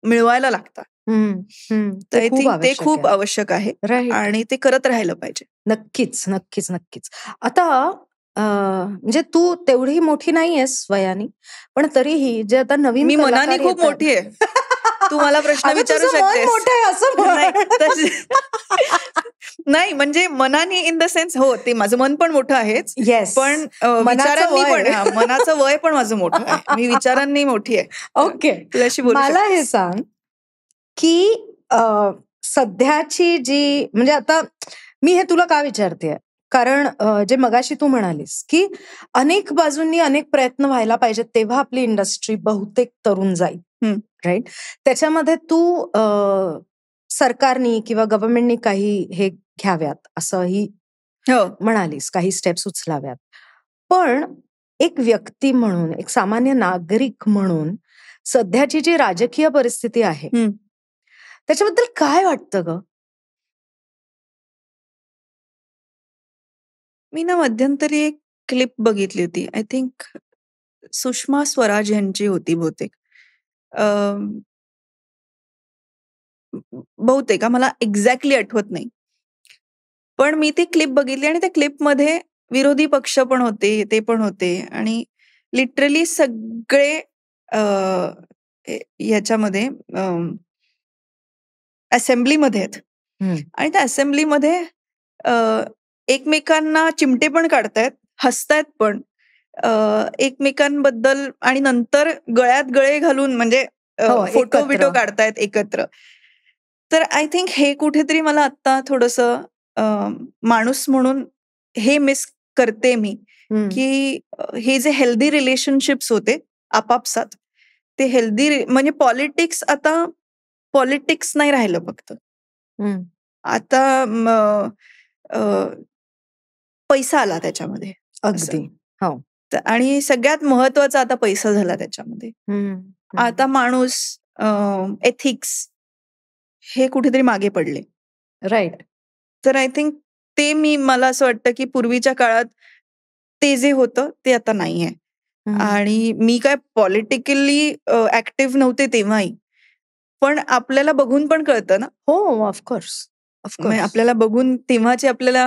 मिळवायला लागता. तर आय थिंक ते खूप आवश्यक आहे आणि ते करत राहिलं पाहिजे. नक्कीच. आता म्हणजे तू तेवढी मोठी नाहीयेस वयाने, पण तरीही जे आता नवीन मी मनाने खूप मोठी आहे. तू मला प्रश्न विचारू शकतेस. नाही म्हणजे मनाने इन द सेन्स, हो ते माझं मन पण मोठं आहेच, पण मनाचं वय पण माझं मोठं आहे. मी विचारांनी मोठी आहे. ओके. तुझ्याशी बोलू मला हे सांग की सध्याची जी म्हणजे आता मी हे तुला का विचारते, कारण जे मगाशी तू म्हणालीस की अनेक बाजूंनी अनेक प्रयत्न व्हायला पाहिजेत तेव्हा आपली इंडस्ट्री बहुतेक तरुण जाईल. राईट. त्याच्यामध्ये तू सरकारनी किंवा गव्हर्नमेंटनी काही हे घ्याव्यात असंही म्हणालीस, काही स्टेप्स उचलाव्यात. पण एक व्यक्ती म्हणून, एक सामान्य नागरिक म्हणून सध्याची जी राजकीय परिस्थिती आहे त्याच्याबद्दल काय वाटतं ग? मी मध्यंतरी एक क्लिप बघितली होती. आय थिंक सुषमा स्वराज यांची होती बहुतेक. बहुतेक मला एक्झॅक्टली आठवत नाही. पण मी ती क्लिप बघितली आणि त्या क्लिपमध्ये विरोधी पक्ष पण होते, ते पण होते आणि लिटरली सगळे याच्यामध्ये असेंब्लीमध्ये आहेत आणि त्या असेंब्लीमध्ये एकमेकांना चिमटे पण काढतायत, हसतायत पण एकमेकांबद्दल आणि नंतर गळ्यात गळे घालून म्हणजे फोटो बिटो काढतायत एकत्र. तर आय थिंक हे कुठेतरी मला आता थोडंसं माणूस म्हणून हे मिस करते मी, की हे जे हेल्दी रिलेशनशिप्स होते आपापसात, ते हेल्दी म्हणजे पॉलिटिक्स नाही राहिलं फक्त. आता पैसा आला त्याच्यामध्ये. अगदी. आणि सगळ्यात महत्वाचा आता पैसा झाला त्याच्यामध्ये. आता माणूस, एथिक्स हे कुठेतरी मागे पडले. राईट. तर आय थिंक ते मला असं वाटतं की पूर्वीच्या काळात ते जे होतं ते आता नाहीये. आणि मी काय पॉलिटिकली ऍक्टिव्ह नव्हते तेव्हाही, पण आपल्याला बघून पण कळतं ना. हो, ऑफकोर्स. म्हणजे आपल्याला बघून तेव्हाचे आपल्याला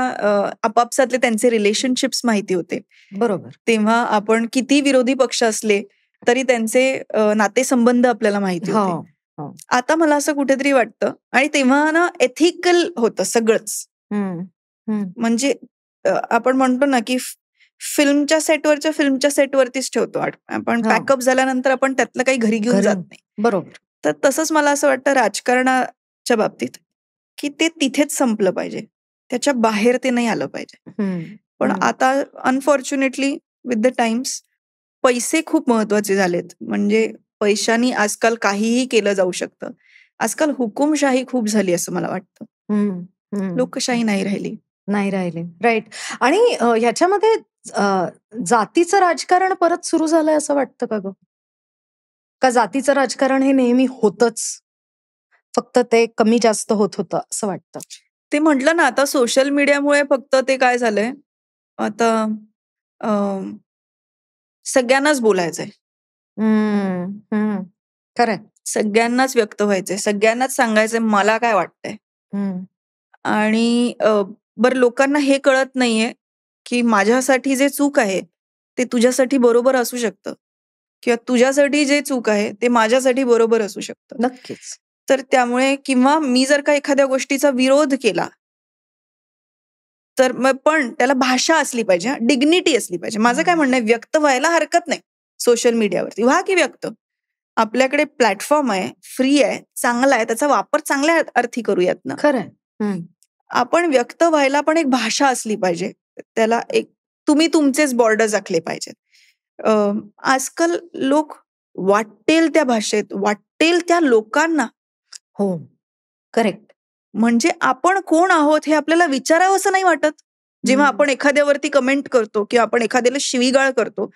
आपापसातले त्यांचे रिलेशनशिप्स माहिती होते. बरोबर. तेव्हा आपण किती विरोधी पक्ष असले तरी त्यांचे नातेसंबंध आपल्याला माहिती होते. आता मला असं कुठेतरी वाटतं, आणि तेव्हा ना एथिकल होतं सगळंच. म्हणजे आपण म्हणतो ना की फिल्मच्या सेटवरतीच ठेवतो आपण. पॅकअप झाल्यानंतर आपण त्यातलं काही घरी घेऊन जात नाही. बरोबर. तर तसंच मला असं वाटतं राजकारणाच्या बाबतीत, की ते तिथेच संपलं पाहिजे, त्याच्या बाहेर ते नाही आलं पाहिजे. पण आता अनफॉर्च्युनेटली विथ द टाइम्स पैसे खूप महत्वाचे झालेत. म्हणजे पैशानी आजकाल काहीही केलं जाऊ शकतं. आजकाल हुकुमशाही खूप झाली असं मला वाटतं. लोकशाही नाही राहिली. राईट. आणि ह्याच्यामध्ये जातीचं राजकारण परत सुरू झालंय असं वाटतं का ग? का जातीचं राजकारण हे नेहमी होतच, फक्त ते कमी जास्त होत होतं असं वाटतं? ते म्हटलं ना, आता सोशल मीडियामुळे फक्त ते काय झालंय, आता सगळ्यांनाच बोलायचंय. खरंय. सगळ्यांनाच व्यक्त व्हायचंय, सगळ्यांनाच सांगायचंय मला काय वाटतंय. आणि बरं, लोकांना हे कळत नाहीये की माझ्यासाठी जे चूक आहे ते तुझ्यासाठी बरोबर असू शकतं, किंवा तुझ्यासाठी जे चूक आहे ते माझ्यासाठी बरोबर असू शकतं. नक्कीच. तर त्यामुळे, किंवा मी जर का एखाद्या गोष्टीचा विरोध केला तर मग पण त्याला भाषा असली पाहिजे, डिग्निटी असली पाहिजे. माझं काय म्हणणं आहे, व्यक्त व्हायला हरकत नाही सोशल मीडियावरती, व्हा की व्यक्त. आपल्याकडे प्लॅटफॉर्म आहे, फ्री आहे, चांगला आहे, त्याचा वापर चांगल्या अर्थी करूयात ना. खरंय. आपण व्यक्त व्हायला पण एक भाषा असली पाहिजे, त्याला एक तुम्ही तुमचेच बॉर्डर्स आखले पाहिजेत. आजकाल लोक वाटेल त्या भाषेत, वाटेल त्या लोकांना, हो, करेक्ट, म्हणजे आपण कोण आहोत हे आपल्याला विचारावं असं नाही वाटत. जेव्हा आपण एखाद्यावरती कमेंट करतो किंवा आपण एखाद्याला शिवीगाळ करतो,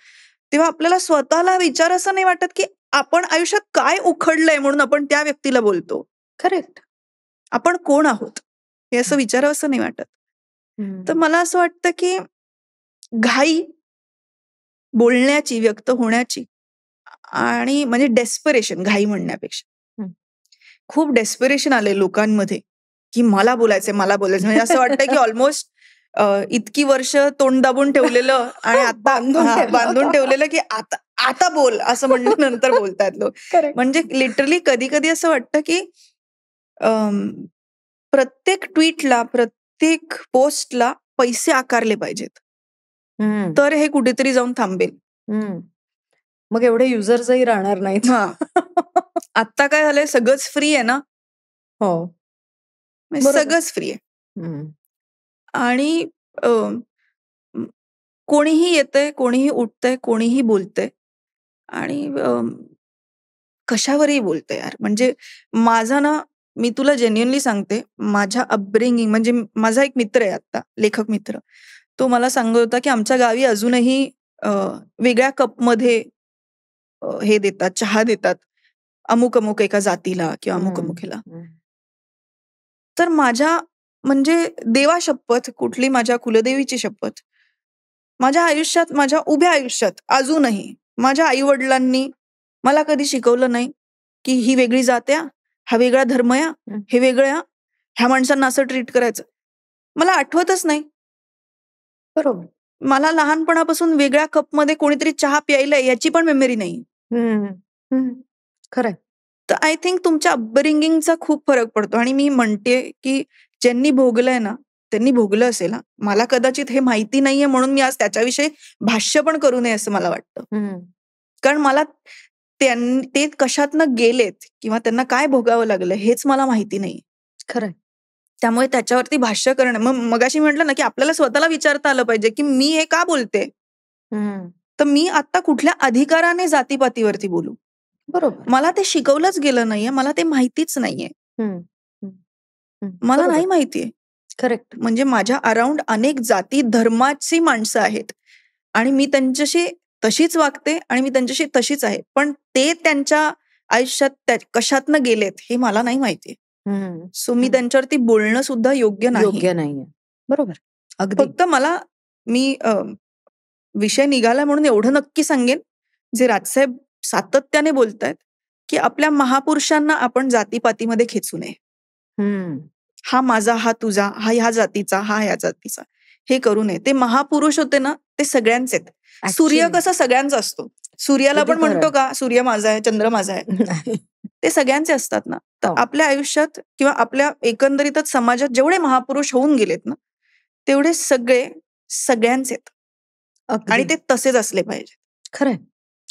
तेव्हा आपल्याला स्वतःला विचार असं नाही वाटत की आपण आयुष्यात काय उखडलंय म्हणून आपण त्या व्यक्तीला बोलतो. करेक्ट. आपण कोण आहोत हे असं विचारावं असं नाही वाटत. तर मला असं वाटतं की घाई बोलण्याची, व्यक्त होण्याची, आणि म्हणजे डेस्परेशन, घाई म्हणण्यापेक्षा खूप डेस्परेशन आले लोकांमध्ये की मला बोलायचंय. म्हणजे असं वाटतं की ऑलमोस्ट इतकी वर्ष तोंड दाबून ठेवलेलं आणि आता बांधून ठेवलेलं की आता बोल असं म्हणल्यानंतर बोलतात लोक. म्हणजे लिटरली कधी कधी असं वाटतं की प्रत्येक ट्विटला, प्रत्येक पोस्टला पैसे आकारले पाहिजेत, तर हे कुठेतरी जाऊन थांबेल. मग एवढे युजर्सही राहणार नाहीत. आता काय झालंय, सगळंच फ्री आहे ना. हो, सगळंच फ्री आहे. आणि कोणीही येतंय, कोणीही उठतंय, कोणीही बोलतंय, आणि कशावरही बोलतंय यार. म्हणजे माझा ना, मी तुला जेन्युइनली सांगते, माझ्या अपब्रिंगिंग, म्हणजे माझा एक मित्र आहे आता, लेखक मित्र, तो मला सांगत होता की आमच्या गावी अजूनही वेगळ्या कपमध्ये हे देतात, चहा देतात, अमुक अमुक एका जातीला किंवा अमुक अमुक ह्याला. तर माझ्या, म्हणजे देवा शपथ, कुठली माझ्या कुलदेवीची शपथ, माझ्या आयुष्यात, माझ्या उभ्या आयुष्यात अजूनही माझ्या आई वडिलांनी मला कधी शिकवलं नाही की ही वेगळी जात आहे, हा वेगळा धर्म आहे, हे वेगळं, ह्या माणसांना असं ट्रीट करायचं. मला आठवतच नाही. बरोबर. मला लहानपणापासून वेगळ्या कपमध्ये कोणीतरी चहा प्यायलाय याची पण मेमरी नाही. खरंय. तर आय थिंक तुमच्या अपब्रिंगिंगचा खूप फरक पडतो. आणि मी म्हणते की ज्यांनी भोगलंय ना, त्यांनी भोगलं असेल. मला कदाचित हे माहिती नाहीये म्हणून मी आज त्याच्याविषयी भाष्य पण करू नये असं मला वाटतं. कारण मला ते कशातनं गेलेत किंवा त्यांना काय भोगावं लागलं हेच मला माहिती नाही. खरंय. त्यामुळे त्याच्यावरती भाष्य करणं, मगाशी म्हटलं ना की आपल्याला स्वतःला विचारता आलं पाहिजे की मी हे का बोलते, तर मी आता कुठल्या अधिकाराने जातीपातीवरती बोलू. बरोबर. मला ते शिकवलंच गेलं नाहीये, मला ते माहितीच नाहीये. मला नाही माहितीये. करेक्ट. म्हणजे माझ्या अराउंड अनेक जाती धर्माची माणसं आहेत आणि मी त्यांच्याशी तशीच वागते आणि मी त्यांच्याशी तशीच आहे, पण ते त्यांच्या आयुष्यात कशातनं गेलेत हे मला नाही माहिती. सो मी त्यांच्यावरती बोलणं सुद्धा योग्य नाही. बरोबर. अगदी. फक्त मी विषय निघाला म्हणून एवढं नक्की सांगेन, जे राजसाहेब सातत्याने बोलतायत, की आपल्या महापुरुषांना आपण जातीपातीमध्ये खेचू नये. हा माझा, हा तुझा, हा ह्या जातीचा, हा ह्या जातीचा, हे करू नये. ते महापुरुष होते ना, ते सगळ्यांचे आहेत. सूर्य Actually. कसा सगळ्यांचा असतो, सूर्याला अगदी पण खरं म्हणतो का सूर्य माझा आहे, चंद्र माझा आहे, नाही. ते सगळ्यांचे असतात ना. तर हो. आपल्या आयुष्यात किंवा आपल्या एकंदरीतच समाजात जेवढे महापुरुष होऊन गेलेत ना, तेवढे सगळे सगळ्यांचे आहेत. आणि अगदी ते तसेच असले पाहिजे. खरंय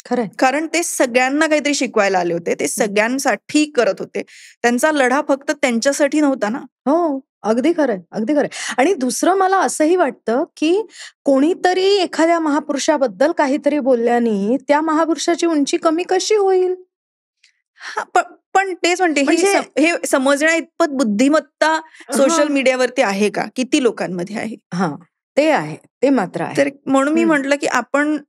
खरंय. कारण ते सगळ्यांना काहीतरी शिकवायला आले होते, ते सगळ्यांसाठी करत होते. त्यांचा लढा फक्त त्यांच्यासाठी नव्हता ना. हो, अगदी खरंय, अगदी खरंय. आणि दुसरं मला असंही वाटतं, की कोणीतरी एखाद्या महापुरुषाबद्दल काहीतरी बोलल्याने त्या महापुरुषाची उंची कमी कशी होईल? हां, पण तेच म्हणते, म्हणजे हे समजण्या इतपत बुद्धिमत्ता सोशल हां. मीडियावरती आहे का? किती लोकांमध्ये आहे? हां, ते आहे. ते मात्र आहे. तर म्हणून मी हं. म्हटलं, की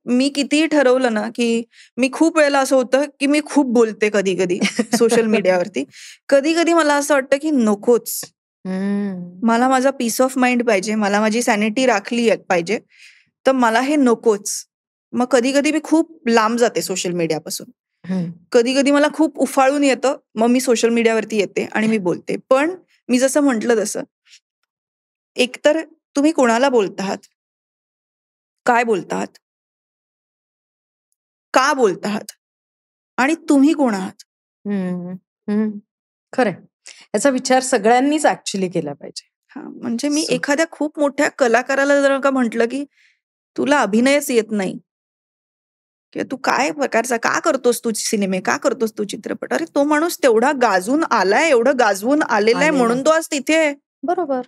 मी कितीही ठरवलं ना, की मी खूप वेळेला असं होतं, की मी खूप बोलते कधी-कधी सोशल मीडियावरती. कधी-कधी मला असं वाटतं, की नकोच. मला माझा पीस ऑफ माइंड पाहिजे, मला माझी सॅनिटी राखली पाहिजे. तर मला हे नकोच. मग कधी-कधी मी खूप लांब जाते सोशल मीडियापासून. कधी-कधी मला खूप उफाळून येतं, मग मी सोशल मीडियावरती येते आणि मी बोलते. पण मी जसं म्हटलं तसं, एकतर तुम्ही कोणाला बोलताहात? काय बोलताहात? का बोलताहात? आणि तुम्ही कोण आहात? खरंय. याचा विचार सगळ्यांनीच ऍक्च्युली केला पाहिजे. हां, म्हणजे मी So. एखाद्या खूप मोठ्या कलाकाराला जर का म्हटलं, की तुला अभिनयच येत नाही किंवा तू काय प्रकारचा का करतोस तू सिनेमे? का करतोस तू चित्रपट? अरे तो माणूस तेवढा गाजून आलाय, एवढं गाजवून आलेला आहे म्हणून तो आज तिथे आहे. बरोबर.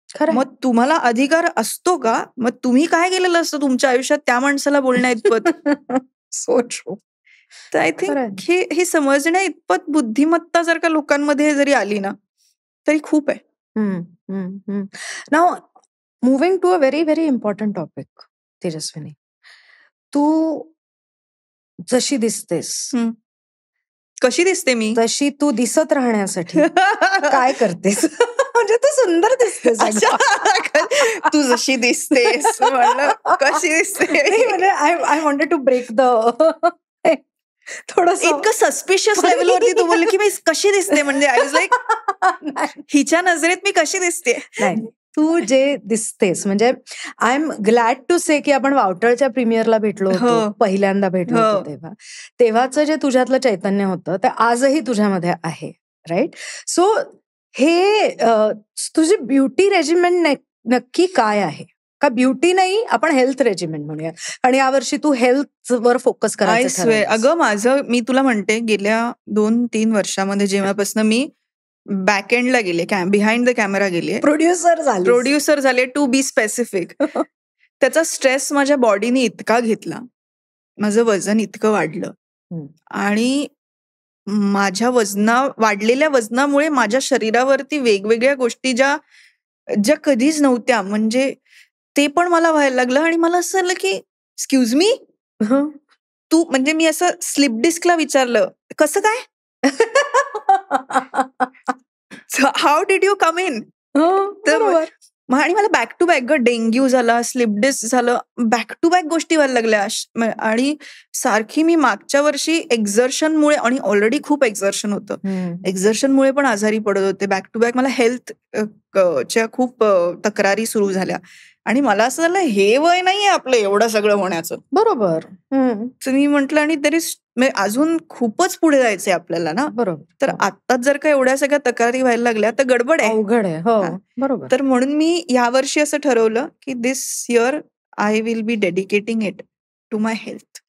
खरंय. मग तुम्हाला अधिकार असतो का? मग तुम्ही काय केलेलं असतं तुमच्या आयुष्यात त्या माणसाला बोलण्या इतपत? So true. तर आय थिंक हे समजण्या इतपत बुद्धिमत्ता जर का लोकांमध्ये जरी आली ना, तरी खूप आहे. Now moving to a very very important topic, Tejaswini. तू जशी दिसतेस, कशी दिसते मी? तशी तू दिसत राहण्यासाठी काय करतेस? म्हणजे तू सुंदर दिसतेस. तू जशी दिसतेस म्हणलं, कशी दिसते? म्हणजे I wanted to break the थोडंसं इतकं सस्पिशियस लेवलवरती तू बोलली, की मी कशी दिसते? म्हणजे आय वाज लाईक, हिच्या नजरेत मी कशी दिसते? नाही, तू जे दिसतेस म्हणजे आय एम ग्लॅड टू से की आपण वावटळच्या प्रीमियरला भेटलो होतो, पहिल्यांदा भेटलो होतो तेव्हाचं जे तुझ्यातलं चैतन्य होतं ते आजही तुझ्यामध्ये आहे, राईट? सो हे तुझी ब्युटी रेजिमेंट नक्की काय आहे? का ब्युटी नाही, आपण हेल्थ रेजिमेंट म्हणूया. आणि यावर्षी तू हेल्थ वर फोकस करायचं ठरवलंस. अगं मी तुला म्हणते, गेल्या 2-3 वर्षामध्ये जेव्हापासून मी बॅक एंडला गेले, बिहाइंड द कॅमेरा गेले, प्रोड्युसर झाले, टू बी स्पेसिफिक. त्याचा स्ट्रेस माझ्या बॉडीने इतका घेतला, माझं वजन इतकं वाढलं आणि माझ्या वाढलेल्या वजनामुळे माझ्या शरीरावरती वेगवेगळ्या गोष्टी ज्या कधीच नव्हत्या, म्हणजे ते पण मला व्हायला लागलं. आणि मला असं झालं, की एक्सक्यूज मी, तू म्हणजे मी असं स्लिप डिस्कला विचारलं, कसं काय? How did you come in? आणि मला बॅक टू बॅक डेंग्यू झाला, स्लिप डिस्क झालं, बॅक टू बॅक गोष्टी व्हायला लागल्या. आणि सारखी मी मागच्या वर्षी एक्झर्शनमुळे, आणि ऑलरेडी खूप एक्झर्शन होतं, एक्झर्शनमुळे पण आजारी पडत होते. बॅक टू बॅक मला हेल्थ च्या खूप तक्रारी सुरू झाल्या. आणि मला असं झालं, हे वय नाहीये आपलं एवढं सगळं होण्याचं. बरोबर. मी म्हटलं, आणि तरी अजून खूपच पुढे जायचंय आपल्याला ना. बरोबर. तर आत्ताच जर का एवढ्या सगळ्या तक्रारी व्हायला लागल्या तर गडबड आहे, अवघड आहे. हो, बरोबर. तर म्हणून मी यावर्षी असं ठरवलं, की this year I will be dedicating it to my health.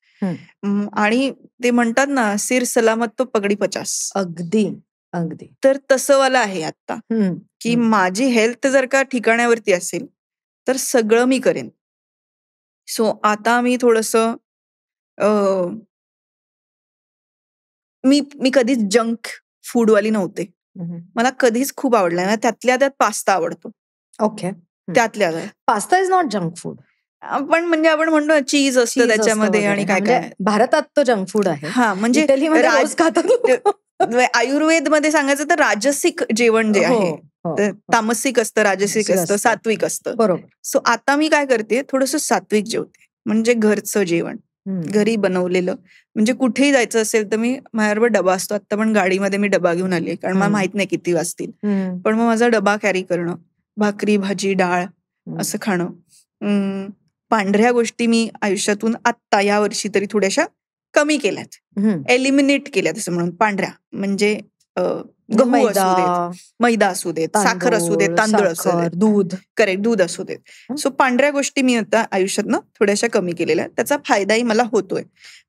आणि ते म्हणतात ना, सिर सलामत तो पगडी 50. अगदी अगदी. तर तसं वाला आहे आता, की माझी हेल्थ जर का ठिकाण्यावरती असेल तर सगळं मी करेन. सो आता मी थोडंसं मी कधीच जंक फूडवाली नव्हते. मला कधीच खूप आवडलं ना, त्यातल्या त्यात पास्ता आवडतो. ओके. त्यातल्या त्यात pasta is not junk food. पण म्हणजे आपण म्हणतो चीज असतं त्याच्यामध्ये आणि काय काय. भारतात तो जंक फूड आहे. हा, म्हणजे आयुर्वेद मध्ये सांगायचं तर राजसिक जेवण जे आहे तर तामसिक असतं, राजसिक असतं, सात्विक असतं. बरोबर. सो आता मी काय करते, थोडंसं सात्विक जेवते, म्हणजे घरचं जेवण, घरी बनवलेलं. म्हणजे कुठेही जायचं असेल तर मी माझ्याबरोबर डबा असतो. आता पण गाडीमध्ये मी डबा घेऊन आली, कारण मला माहित नाही किती वाजतील. पण मग माझा डबा कॅरी करणं, भाकरी, भाजी, डाळ असं खाणं. पांढऱ्या गोष्टी मी आयुष्यातून आत्ता या वर्षी तरी थोड्याशा कमी केल्यात, एलिमिनेट केल्यात असं म्हणून. पांढऱ्या म्हणजे गहू असू देत, मैदा असू देत, साखर असू देत, तांदूळ असू देत, दूध, करेक्ट, दूध असू देत. सो पांढऱ्या गोष्टी मी आता आयुष्यातनं थोड्याशा कमी केलेल्या आहेत. त्याचा फायदाही मला होतोय.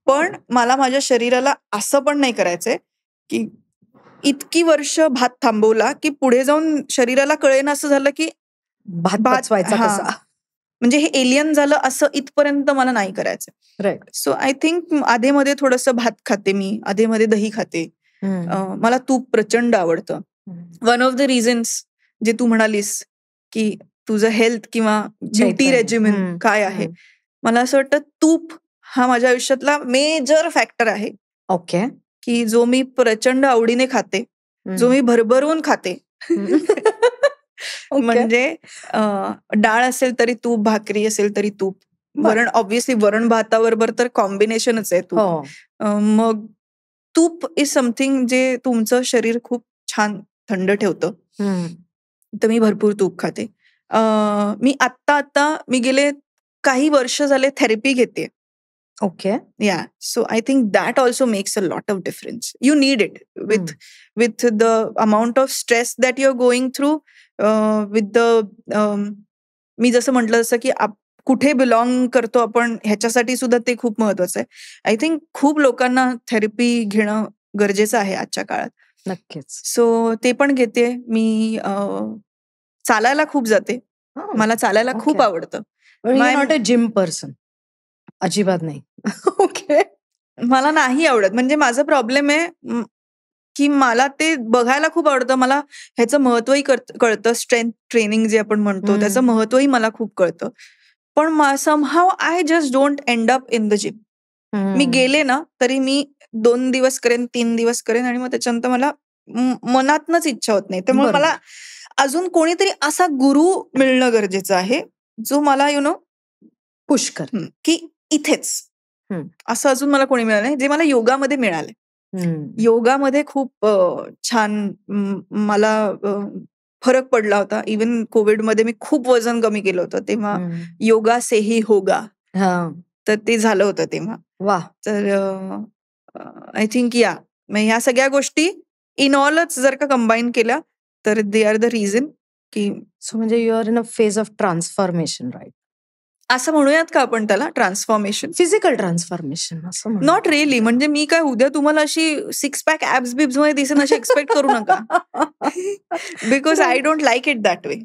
पण मला माझ्या शरीराला असं पण नाही करायचंय की इतकी वर्ष भात थांबवला की पुढे जाऊन शरीराला कळेन असं झालं की भात म्हणजे हे एलियन झालं असं इथपर्यंत मला नाही करायचं. राईट. सो आय थिंक आधेमध्ये थोडंसं भात खाते मी, आधेमध्ये दही खाते. मला तूप प्रचंड आवडतं. वन ऑफ द रिझन्स जे तू म्हणालीस की तुझं हेल्थ किंवा ब्युटी रेजिमेन काय आहे, मला असं वाटतं तूप हा माझ्या आयुष्यातला मेजर फॅक्टर आहे. ओके. की जो मी प्रचंड आवडीने खाते, जो मी भरभरून खाते. म्हणजे डाळ असेल तरी तूप, भाकरी असेल तरी तूप, वरण ऑब्व्हियसली वरण भाताबरोबर तर कॉम्बिनेशनच आहे तूप. मग तूप इज समथिंग जे तुमचं शरीर खूप छान थंड ठेवतं. तर मी भरपूर तूप खाते. मी आत्ता मी गेले काही वर्ष झाले थेरपी घेते. Okay. Yeah. So I think that also makes a lot of difference. You need it with the amount of stress that you're going through, with the मी जसं म्हटलं तसं की कुठे बिलॉंग करतो आपण ह्याच्यासाठी सुद्धा ते खूप महत्वाचं आहे. आय थिंक खूप लोकांना थेरपी घेणं गरजेचं आहे आजच्या काळात. नक्कीच. सो ते पण घेते मी. चालायला खूप जाते, मला चालायला खूप आवडतं. Not a gym person? अजिबात नाही. ओके. मला नाही आवडत. म्हणजे माझा प्रॉब्लेम आहे की मला ते बघायला खूप आवडतं. मला ह्याचं महत्वही कळतं. स्ट्रेंथ ट्रेनिंग जे आपण म्हणतो त्याचं महत्वही मला खूप कळतं. पण somehow I just don't end up in the gym. मी गेले ना तरी मी 2 दिवस करेन, 3 दिवस करेन आणि मग त्याच्यानंतर मला मनातनच इच्छा होत नाही. त्यामुळे मला अजून कोणीतरी असा गुरु मिळणं गरजेचं आहे जो मला पुश कर की इथेच. असं अजून मला कोणी मिळालं नाही जे मला योगामध्ये मिळालंय. योगामध्ये खूप छान मला फरक पडला होता. इव्हन कोविडमध्ये मी खूप वजन कमी केलं होतं, तेव्हा योगा से ही होगा तर ते झालं होतं तेव्हा. वा. तर आय थिंक ह्या सगळ्या गोष्टी इन ऑलच जर का कंबाईन केल्या तर दे आर द रिझन की. सो म्हणजे you are in a phase of transformation, right? असं म्हणूयात का आपण त्याला, ट्रान्सफॉर्मेशन, फिजिकल ट्रान्सफॉर्मेशन असं? Not really. म्हणजे मी काय उद्या तुम्हाला अशी 6 पॅक ऍब्स बिब्स मध्ये दिसेन अशी एक्सपेक्ट करू नका. Because I don't like it that way.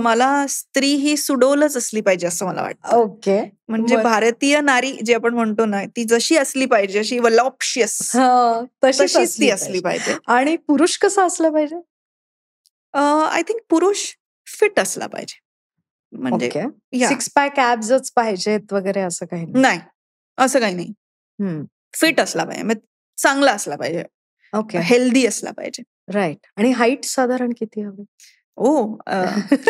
मला स्त्री ही सुडोलच असली पाहिजे असं मला वाटतं. ओके. म्हणजे भारतीय नारी जे आपण म्हणतो ना, ती जशी असली पाहिजे, अशी वलॉप्शियस, तशीच ती असली पाहिजे. आणि पुरुष कसा असला पाहिजे? आय थिंक पुरुष फिट असला पाहिजे. म्हणजे 6 पॅक ऍब्सच पाहिजेत वगैरे असं काही नाही. असं काही नाही. फिट असला पाहिजे, चांगला असला पाहिजे. ओके. हेल्दी असला पाहिजे. राईट. आणि हाईट साधारण किती हवी?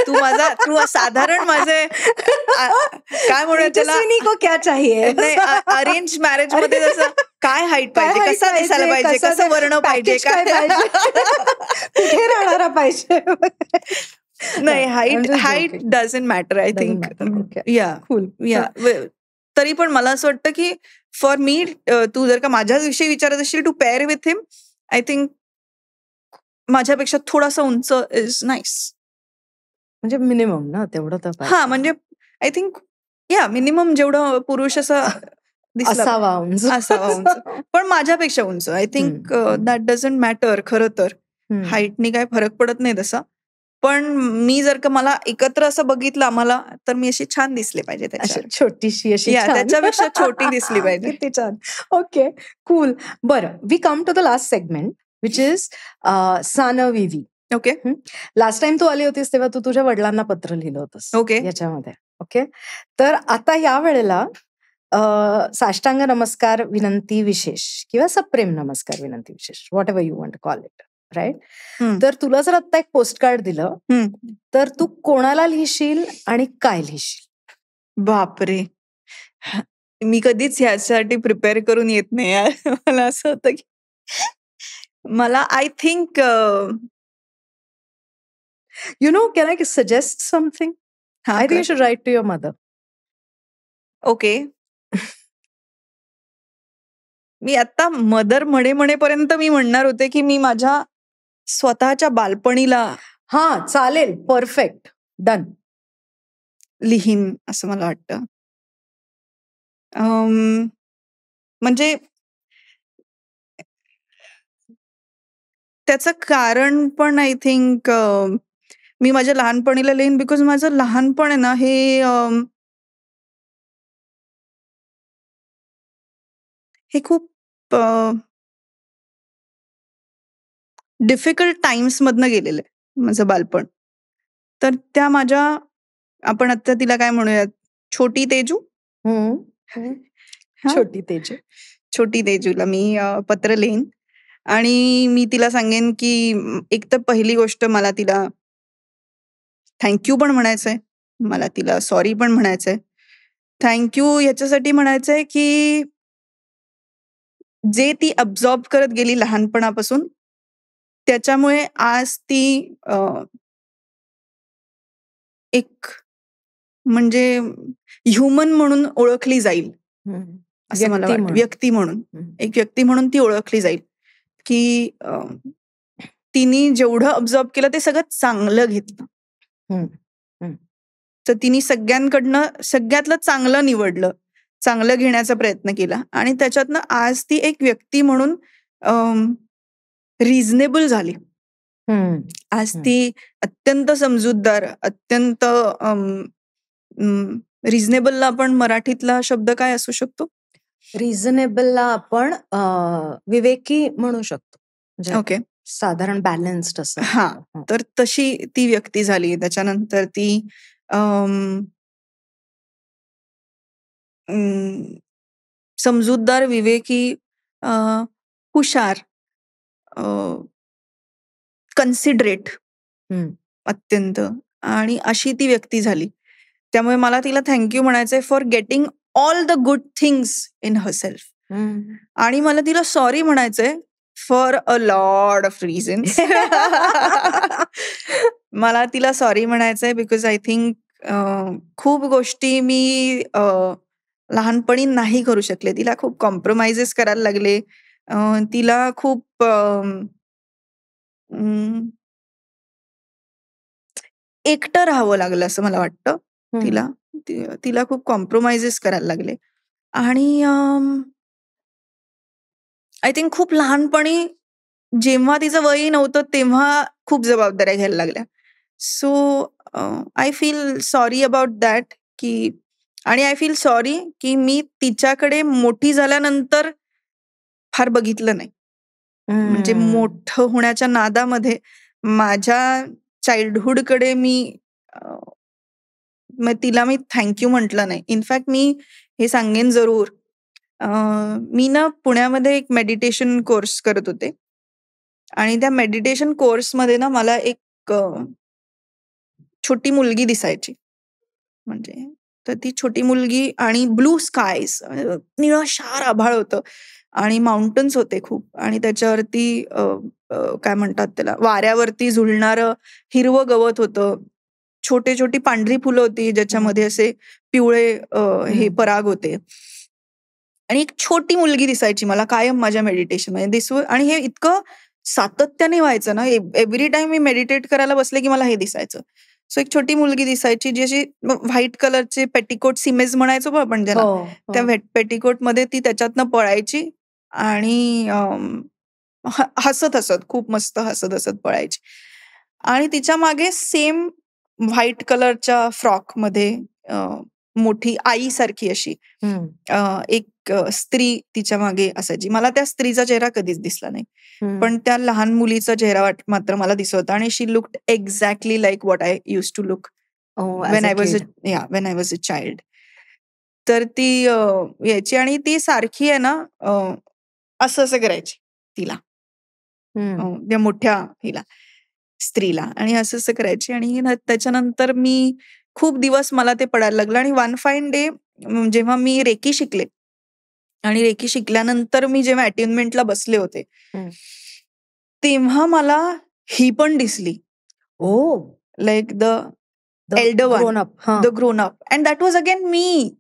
तू साधारण माझे काय म्हणूया त्याला, को क्या चाहिए? नाही, अरेंज मॅरेज मध्ये जसं काय हाईट पाहिजे, कसा दिसायला पाहिजे, कसं वर्ण पाहिजे, काय कुठे राहणारा पाहिजे. नाही, height doesn't matter I think. तरी पण मला असं वाटतं की फॉर मी, तू जर का माझ्याविषयी विचारत असशील to pair with him, I think माझ्यापेक्षा थोडासा उंच इज नाईस. म्हणजे मिनिमम ना तेवढं तर. म्हणजे आय थिंक मिनिमम जेवढं पुरुष असावा उंच. पण माझ्यापेक्षा उंच. I think that doesn't matter. खरं तर हाईटनी काय फरक पडत नाही तसा. पण मी जर का मला एकत्र असं बघितलं आम्हाला, तर मी अशी छान दिसले पाहिजे, छोटीशी अशी, त्याच्यापेक्षा छोटी दिसली पाहिजे. किती छान. Okay, cool. बरं, we come to the last segment which is सानविवी. ओके. लास्ट टाइम तू आली होतीस तेव्हा तू तुझ्या वडिलांना पत्र लिहिलं होतंस. ओके. याच्यामध्ये. ओके. तर आता या वेळेला साष्टांग नमस्कार विनंती विशेष किंवा सप्रेम नमस्कार विनंती विशेष, whatever you want to call it, right? Hmm. तर तुला जर आता एक पोस्टकार्ड दिलं हम्म. तर तू कोणाला लिहिशील आणि काय लिहिशील? बापरे, मी कधीच ह्यासाठी प्रिपेअर करून येत नाही यार. मला असं होतं की मला I think You know, can I suggest something? I think you should write to your mother. Okay. मी आता मदर म्हणेपर्यंत मी म्हणणार होते की मी माझ्या स्वतःच्या बालपणीला हा चालेल, परफेक्ट, डन. लिहीन असं मला वाटतं. म्हणजे त्याचं कारण पण आय थिंक मी माझ्या लहानपणीला लिहीन बिकॉज माझं लहानपण आहे ना हे खूप डिफिकल्ट टाइम्स मधनं गेलेलं आहे माझं बालपण. तर त्या माझ्या, आपण आता तिला काय म्हणूयात, छोटी तेजू. छोटी तेजूला मी पत्र लिहीन आणि मी तिला सांगेन की एक तर पहिली गोष्ट मला तिला थँक्यू पण म्हणायचंय, मला तिला सॉरी पण म्हणायचंय. थँक्यू ह्याच्यासाठी म्हणायचंय की जे ती अब्झॉर्ब करत गेली लहानपणापासून त्याच्यामुळे आज ती एक म्हणजे ह्युमन म्हणून ओळखली जाईल असं मला वाटतं. व्यक्ती म्हणून, एक व्यक्ती म्हणून ती ओळखली जाईल की तिने जेवढं अब्झॉर्ब केलं ते सगळं चांगलं घेतलं. तर तिने सगळ्यांकडनं सगळ्यातलं चांगलं निवडलं, चांगलं घेण्याचा प्रयत्न केला आणि त्याच्यातनं आज ती एक व्यक्ती म्हणून रिझनेबल झाली. आज ती अत्यंत समजूतदार, अत्यंत रिझनेबलला आपण मराठीतला शब्द काय असू शकतो? रिझनेबलला आपण विवेकी म्हणू शकतो. ओके, साधारण बॅलन्स्ड असं. हा, तर तशी ती व्यक्ती झाली. त्याच्यानंतर ती समजूतदार, विवेकी, हुशार, कन्सिडरेट अत्यंत, आणि अशी ती व्यक्ती झाली. त्यामुळे मला तिला थँक्यू म्हणायचंय for getting all the good things in herself. आणि मला तिला सॉरी म्हणायचंय for a lot of reasons. मला तिला सॉरी म्हणायचंय बिकॉज आय थिंक खूप गोष्टी मी लहानपणी नाही करू शकले. तिला खूप कॉम्प्रोमाइजेस करायला लागले. तिला खूप एकटं राहावं लागलं असं मला वाटतं. तिला खूप कॉम्प्रोमाइजेस करायला लागले. आणि आय थिंक खूप लहानपणी जेव्हा तिचं वय नव्हतं तेव्हा खूप जबाबदाऱ्या घ्यायला लागल्या. So I feel sorry about that. की आणि आय फील सॉरी की मी तिच्याकडे मोठी झाल्यानंतर फार बघितलं नाही. म्हणजे मोठं होण्याच्या नादामध्ये माझ्या चाइल्डहुडकडे तिला मी थँक्यू म्हटलं नाही. इनफॅक्ट मी हे सांगेन जरूर, मी ना पुण्यामध्ये एक मेडिटेशन कोर्स करत होते आणि त्या मेडिटेशन कोर्समध्ये ना मला एक छोटी मुलगी दिसायची. म्हणजे तर ती छोटी मुलगी आणि ब्लू स्कायज, निळशार आभाळ होतं आणि माउंटन्स होते खूप, आणि त्याच्यावरती काय म्हणतात त्याला, वाऱ्यावरती झुलणारं हिरवं गवत होतं, छोटे छोटी पांढरी फुलं होती ज्याच्यामध्ये असे पिवळे हे पराग होते, आणि एक छोटी मुलगी दिसायची मला कायम माझ्या मेडिटेशन मध्ये. आणि हे इतकं सातत्याने व्हायचं ना, एव्हरी टाइम मी मेडिटेट करायला बसले की मला हे दिसायचं. सो एक छोटी मुलगी दिसायची जी अशी व्हाईट कलरचे पेटिकोट, सिमेज म्हणायचो बघ आपण ज्याला, त्या पेटिकोट मध्ये ती त्याच्यातनं पळायची आणि हसत हसत, खूप मस्त हसत हसत पळायची. आणि तिच्या मागे सेम व्हाईट कलरच्या फ्रॉक मध्ये मोठी आईसारखी अशी एक स्त्री तिच्या मागे असायची. मला त्या स्त्रीचा चेहरा कधीच दिसला नाही, पण त्या लहान मुलीचा चेहरा मात्र मला दिसत होता. आणि she looked exactly like what I use to look when I was a child. तर ती यायची आणि ती सारखी आहे ना असं असं करायची तिला. त्या मोठ्या हिला स्त्रीला, आणि असं करायची. आणि त्याच्यानंतर मी खूप दिवस मला ते पडायला लागलं. आणि वन फाईन डे जेव्हा मी रेकी शिकले, आणि रेकी शिकल्यानंतर मी जेव्हा अटेन्मेंटला बसले होते, तेव्हा मला ही पण दिसली, like the Elder one, the grown up, and that was again me.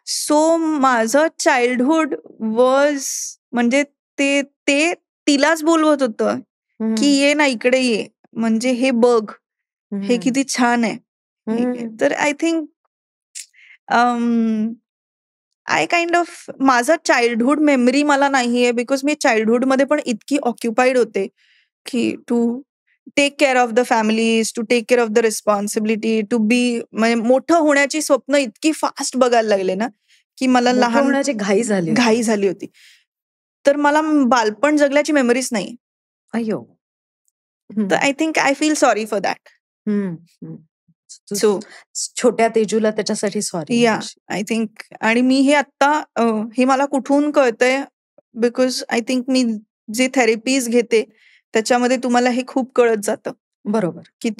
So माझं चाइल्डहुड वॉज, म्हणजे ते तिलाच बोलवत होतं की ये ना, इकडे ये, म्हणजे हे बघ, हे किती छान आहे. तर I think I kind of, माझं चाइल्डहुड मेमरी मला नाहीये, बिकॉज मी चाइल्डहुडमध्ये पण इतकी ऑक्युपाईड होते की to take care of the families, to take care of the responsibility, to be, म्हणजे मोठं होण्याची स्वप्न इतकी फास्ट बघायला लागले ना, की मला लहान होण्याची घाई झाली होती. तर मला बालपण जगल्याची मेमरीज नाही. अय्यो. तर I think I feel sorry for that. So छोट्या तेजूला त्याच्यासाठी सॉरी. या, आय थिंक. आणि मी हे आता हे मला कुठून कळतंय, बिकॉज आय थिंक मी जे थेरपीज घेते त्याच्यामध्ये तुम्हाला हे खूप कळत जातं. बरोबर. की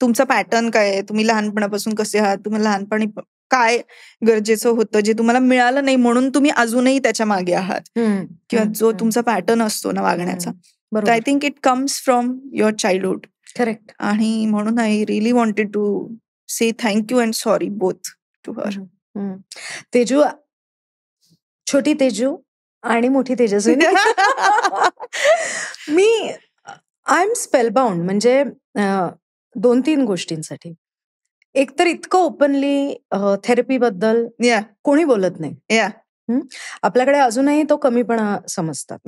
तुमचा पॅटर्न काय आहे, तुम्ही लहानपणापासून कसे आहात, तुम्हाला लहानपणी काय गरजेचं होतं जे तुम्हाला मिळालं नाही म्हणून तुम्ही अजूनही त्याच्या मागे आहात, किंवा जो तुमचा पॅटर्न असतो ना वागण्याचा. तर I think it comes from your childhood. Correct. आणि म्हणून I really wanted to say thank you and sorry both to her. Teju, छोटी तेजू आणि मोठी तेजस्विनी. आय एम स्पेलबाउंड, म्हणजे 2-3 गोष्टींसाठी. एक तर इतकं ओपनली थेरपी बद्दल कोणी बोलत नाही. आपल्याकडे अजूनही तो कमीपणा समजतात.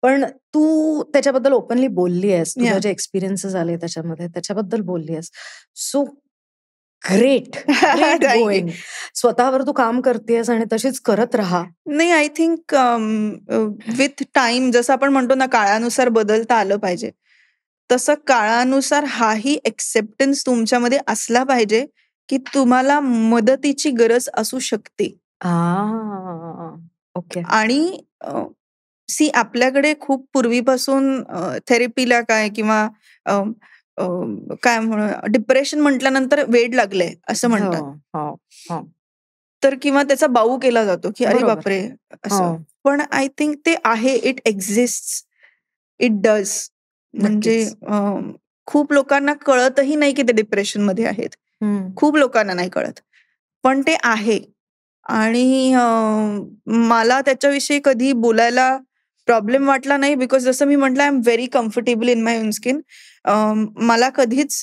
पण तू त्याच्याबद्दल ओपनली बोलली आहेस, तुझे जे एक्सपिरियन्सेस आले त्याच्याबद्दल बोलली आहेस. So great going. स्वतःवर तू काम करतेस आणि तशीच करत राहा. नाही, आय थिंक विथ टाइम, जसं आपण म्हणतो ना, काळानुसार बदलता आलं पाहिजे, तसं काळानुसार हाही एक्सेप्टन्स तुमच्यामध्ये असला पाहिजे की तुम्हाला मदतीची गरज असू शकते. ओके. आणि आपल्याकडे खूप पूर्वीपासून थेरपीला काय, किंवा काय डिप्रेशन म्हटल्यानंतर वेड लागलंय असं म्हणतात. तर किंवा त्याचा बाऊ केला जातो की अरे बापरे असं. पण आय थिंक ते आहे, इट एक्झिस्ट, इट डज. म्हणजे खूप लोकांना कळतही नाही की ते डिप्रेशन मध्ये आहेत. खूप लोकांना नाही कळत, पण ते आहे. आणि मला त्याच्याविषयी कधी बोलायला प्रॉब्लेम वाटला नाही, बिकॉज जसं मी म्हटलं, I am very comfortable in my own skin. मला कधीच,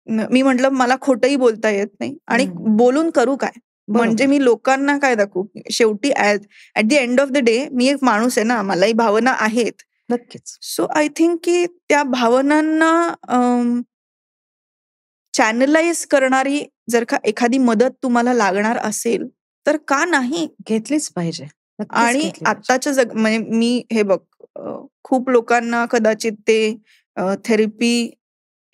मी म्हटलं, मला खोटंही बोलता येत नाही, आणि बोलून करू काय, म्हणजे मी लोकांना काय दाखवू. शेवटी at the end of the day मी एक माणूस आहे ना, मलाही भावना आहेत. नक्कीच. सो आय थिंक की त्या भावनांना चॅनलाइज करणारी जर का एखादी मदत तुम्हाला लागणार असेल तर का नाही, घेतलीच पाहिजे. आणि आत्ताच्या म्हणजे मी हे बघ, खूप लोकांना कदाचित ते थेरपी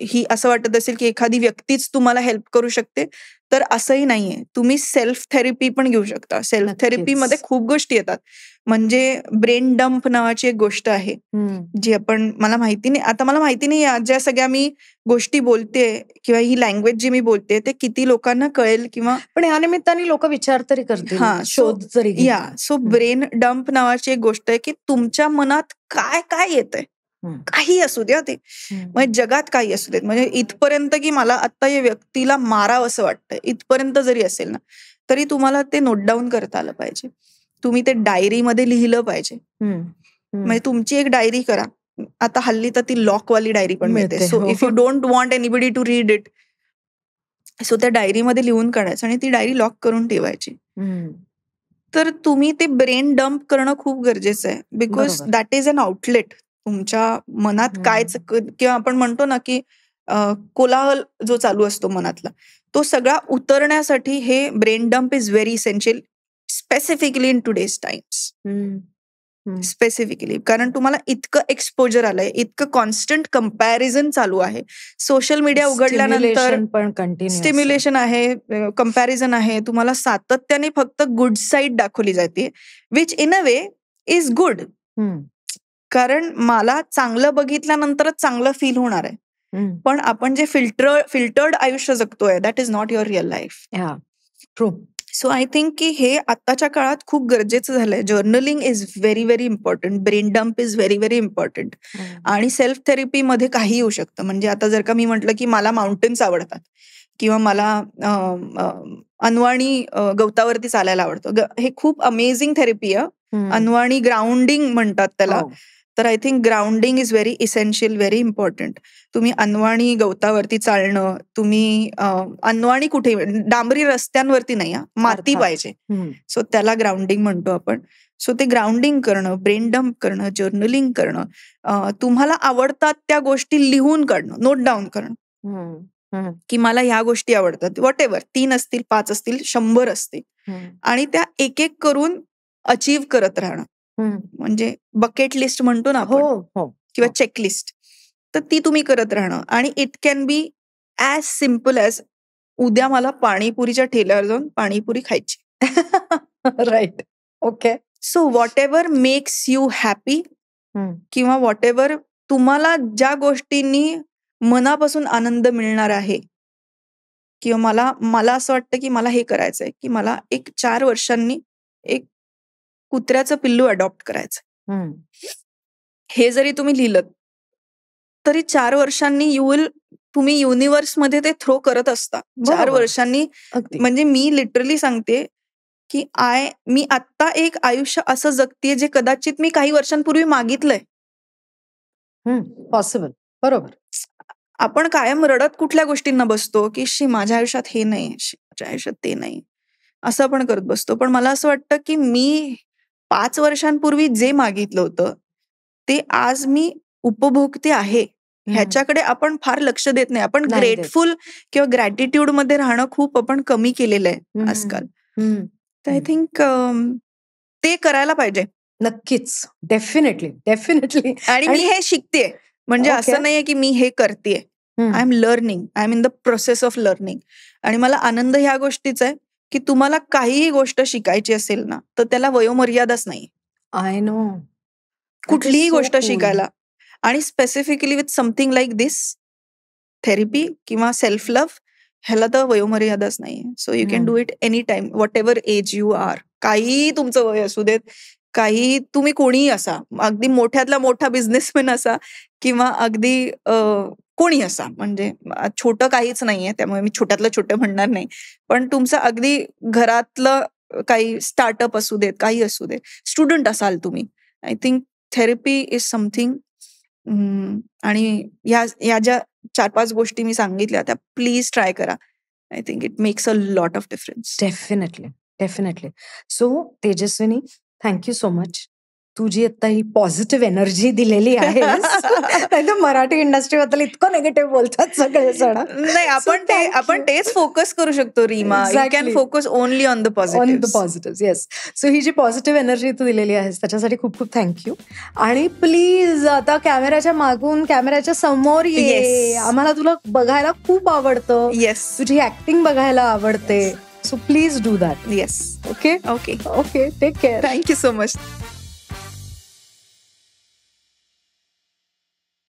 ही असं वाटत असेल की एखादी व्यक्तीच तुम्हाला हेल्प करू शकते, तर असंही नाहीये. तुम्ही सेल्फ थेरपी पण घेऊ शकता. सेल्फ थेरपीमध्ये खूप गोष्टी येतात. म्हणजे ब्रेन डंप नावाची एक गोष्ट आहे, जी मला माहिती नाही ज्या सगळ्या मी गोष्टी बोलते किंवा ही लँग्वेज जी मी बोलते ते किती लोकांना कळेल, किंवा पण या निमित्ताने लोक विचार तरी करतील, शोध जरी. सो ब्रेन डंप नावाची एक गोष्ट आहे की तुमच्या मनात काय काय येतंय, काही असू द्या ते, म्हणजे जगात काही असू देत, म्हणजे इथपर्यंत की मला आता या व्यक्तीला मारावं असं वाटतंय, इथपर्यंत जरी असेल ना, तरी तुम्हाला ते नोट डाऊन करता आलं पाहिजे. तुम्ही ते डायरीमध्ये लिहिलं पाहिजे. म्हणजे तुमची एक डायरी करा. आता हल्ली तर ती लॉकवाली डायरी पण मिळते. So if you don't want anybody to read it, so त्या डायरीमध्ये लिहून काढायचं आणि ती डायरी लॉक करून ठेवायची. तर तुम्ही ते ब्रेन डंप करणं खूप गरजेचं आहे, because that is an outlet. तुमच्या मनात काय, किंवा आपण म्हणतो ना की कोलाहल जो चालू असतो मनातला, तो सगळा उतरण्यासाठी हे brain dump is very essential, specifically in today's times. Specifically कारण तुम्हाला इतकं एक्सपोजर आलंय, इतकं कॉन्स्टंट कम्पॅरिझन चालू आहे. सोशल मीडिया उघडल्यानंतर स्टिम्युलेशन आहे, कम्पॅरिझन आहे. तुम्हाला सातत्याने फक्त गुड साईड दाखवली जाते, which in a way is good. कारण मला चांगलं बघितल्यानंतरच चांगलं फील होणार आहे. पण आपण जे फिल्टर्ड आयुष्य जगतोय, that is not your real life. True. So I think की हे आत्ताच्या काळात खूप गरजेचं झालंय. Journaling is very very important. Brain dump is very very important. आणि सेल्फ थेरपीमध्ये काही येऊ शकतं. म्हणजे आता जर का मी म्हटलं की मला माउंटेन्स आवडतात किंवा मला अनवाणी गवतावरती चालायला आवडतं, हे खूप अमेझिंग थेरपी आहे. अनवाणी ग्राउंडिंग म्हणतात त्याला. तर I think grounding is very essential, very important. तुम्ही अनवाणी गवतावरती चालणं, तुम्ही अनवाणी कुठे, डांबरी रस्त्यांवरती नाही, माती पाहिजे. सो त्याला ग्राउंडिंग म्हणतो आपण. सो ते ग्राउंडिंग करणं, ब्रेन डंप करणं, जर्नलिंग करणं, तुम्हाला आवडतात त्या गोष्टी लिहून काढणं, नोट डाऊन करणं की मला ह्या गोष्टी आवडतात, व्हॉट एव्हर, 3 असतील, 5 असतील, 100 असतील, आणि त्या एक एक करून अचीव्ह करत राहणं. म्हणजे बकेट लिस्ट म्हणतो ना आपण, किंवा चेकलिस्ट, तर ती तुम्ही करत राहणं. आणि it can be as simple as उद्या मला पाणीपुरीच्या ठेल्यावर जाऊन पाणीपुरी खायची. Right. Okay. So whatever makes you happy, किंवा व्हॉट एव्हर तुम्हाला ज्या गोष्टींनी मनापासून आनंद मिळणार आहे, किंवा मला असं वाटतं की मला हे करायचंय की मला 4 वर्षांनी एक कुत्र्याचं पिल्लू अडॉप्ट करायचं. हे जरी तुम्ही लिहिलं तरी 4 वर्षांनी तुम्ही युनिव्हर्समध्ये ते थ्रो करत असता. 4 वर्षांनी. म्हणजे मी लिटरली सांगते की मी आत्ता एक आयुष्य असं जगतेय जे कदाचित मी काही वर्षांपूर्वी मागितलंय. पॉसिबल. बरोबर. आपण कायम रडत कुठल्या गोष्टींना बसतो की माझ्या आयुष्यात हे नाही, माझ्या आयुष्यात ते नाही, असं आपण करत बसतो. पण मला असं वाटतं की मी 5 वर्षांपूर्वी जे मागितलं होतं ते आज मी उपभोगते आहे. ह्याच्याकडे आपण फार लक्ष देत नाही. आपण ग्रेटफुल किंवा ग्रॅटिट्यूड मध्ये राहणं खूप आपण कमी केलेलं आहे आजकाल. तर आय थिंक ते करायला पाहिजे. नक्कीच. डेफिनेटली. आणि मी हे शिकतेय. म्हणजे असं नाहीये की मी हे करतेय. I am learning. I am in the process of learning. आणि मला आनंद ह्या गोष्टीचा आहे की तुम्हाला काहीही गोष्ट शिकायची असेल ना, तर त्याला वयोमर्यादाच नाही. I know. कुठलीही गोष्ट शिकायला. आणि specifically with something like this therapy किंवा सेल्फ लव्ह, ह्याला तर वयोमर्यादाच नाहीये. So you can do it any time, whatever age you are. काही तुमचं वय असू देत, काही तुम्ही कोणीही असा, अगदी मोठ्यातला मोठा बिझनेसमॅन असा किंवा अगदी कोणी असा. म्हणजे छोटं काहीच नाहीये, त्यामुळे मी छोट्यातलं छोटं म्हणणार नाही. पण तुमचं अगदी घरातलं काही स्टार्टअप असू देत, काही असू देत, स्टुडंट असाल तुम्ही, I think therapy is something. आणि या ज्या 4-5 गोष्टी मी सांगितल्या त्या प्लीज ट्राय करा. I think it makes a lot of difference. Definitely. So Tejaswini, thank you so much. तुझी आता ही पॉझिटिव्ह एनर्जी दिलेली आहे. मराठी इंडस्ट्रीबद्दल इतकं निगेटिव्ह बोलतात सगळे जण. नाही, आपण तेच फोकस करू शकतो Reema. You can focus only on the positive. Yes. So ही जी पॉझिटिव्ह एनर्जी तू दिलेली आहेस त्याच्यासाठी खूप खूप थँक्यू. आणि प्लीज आता कॅमेऱ्याच्या मागून कॅमेऱ्याच्या समोर ये. आम्हाला तुला बघायला खूप आवडतं. येस. तुझी ऍक्टिंग बघायला आवडते. So please do that. Yes. Okay. Take care. Thank you so much.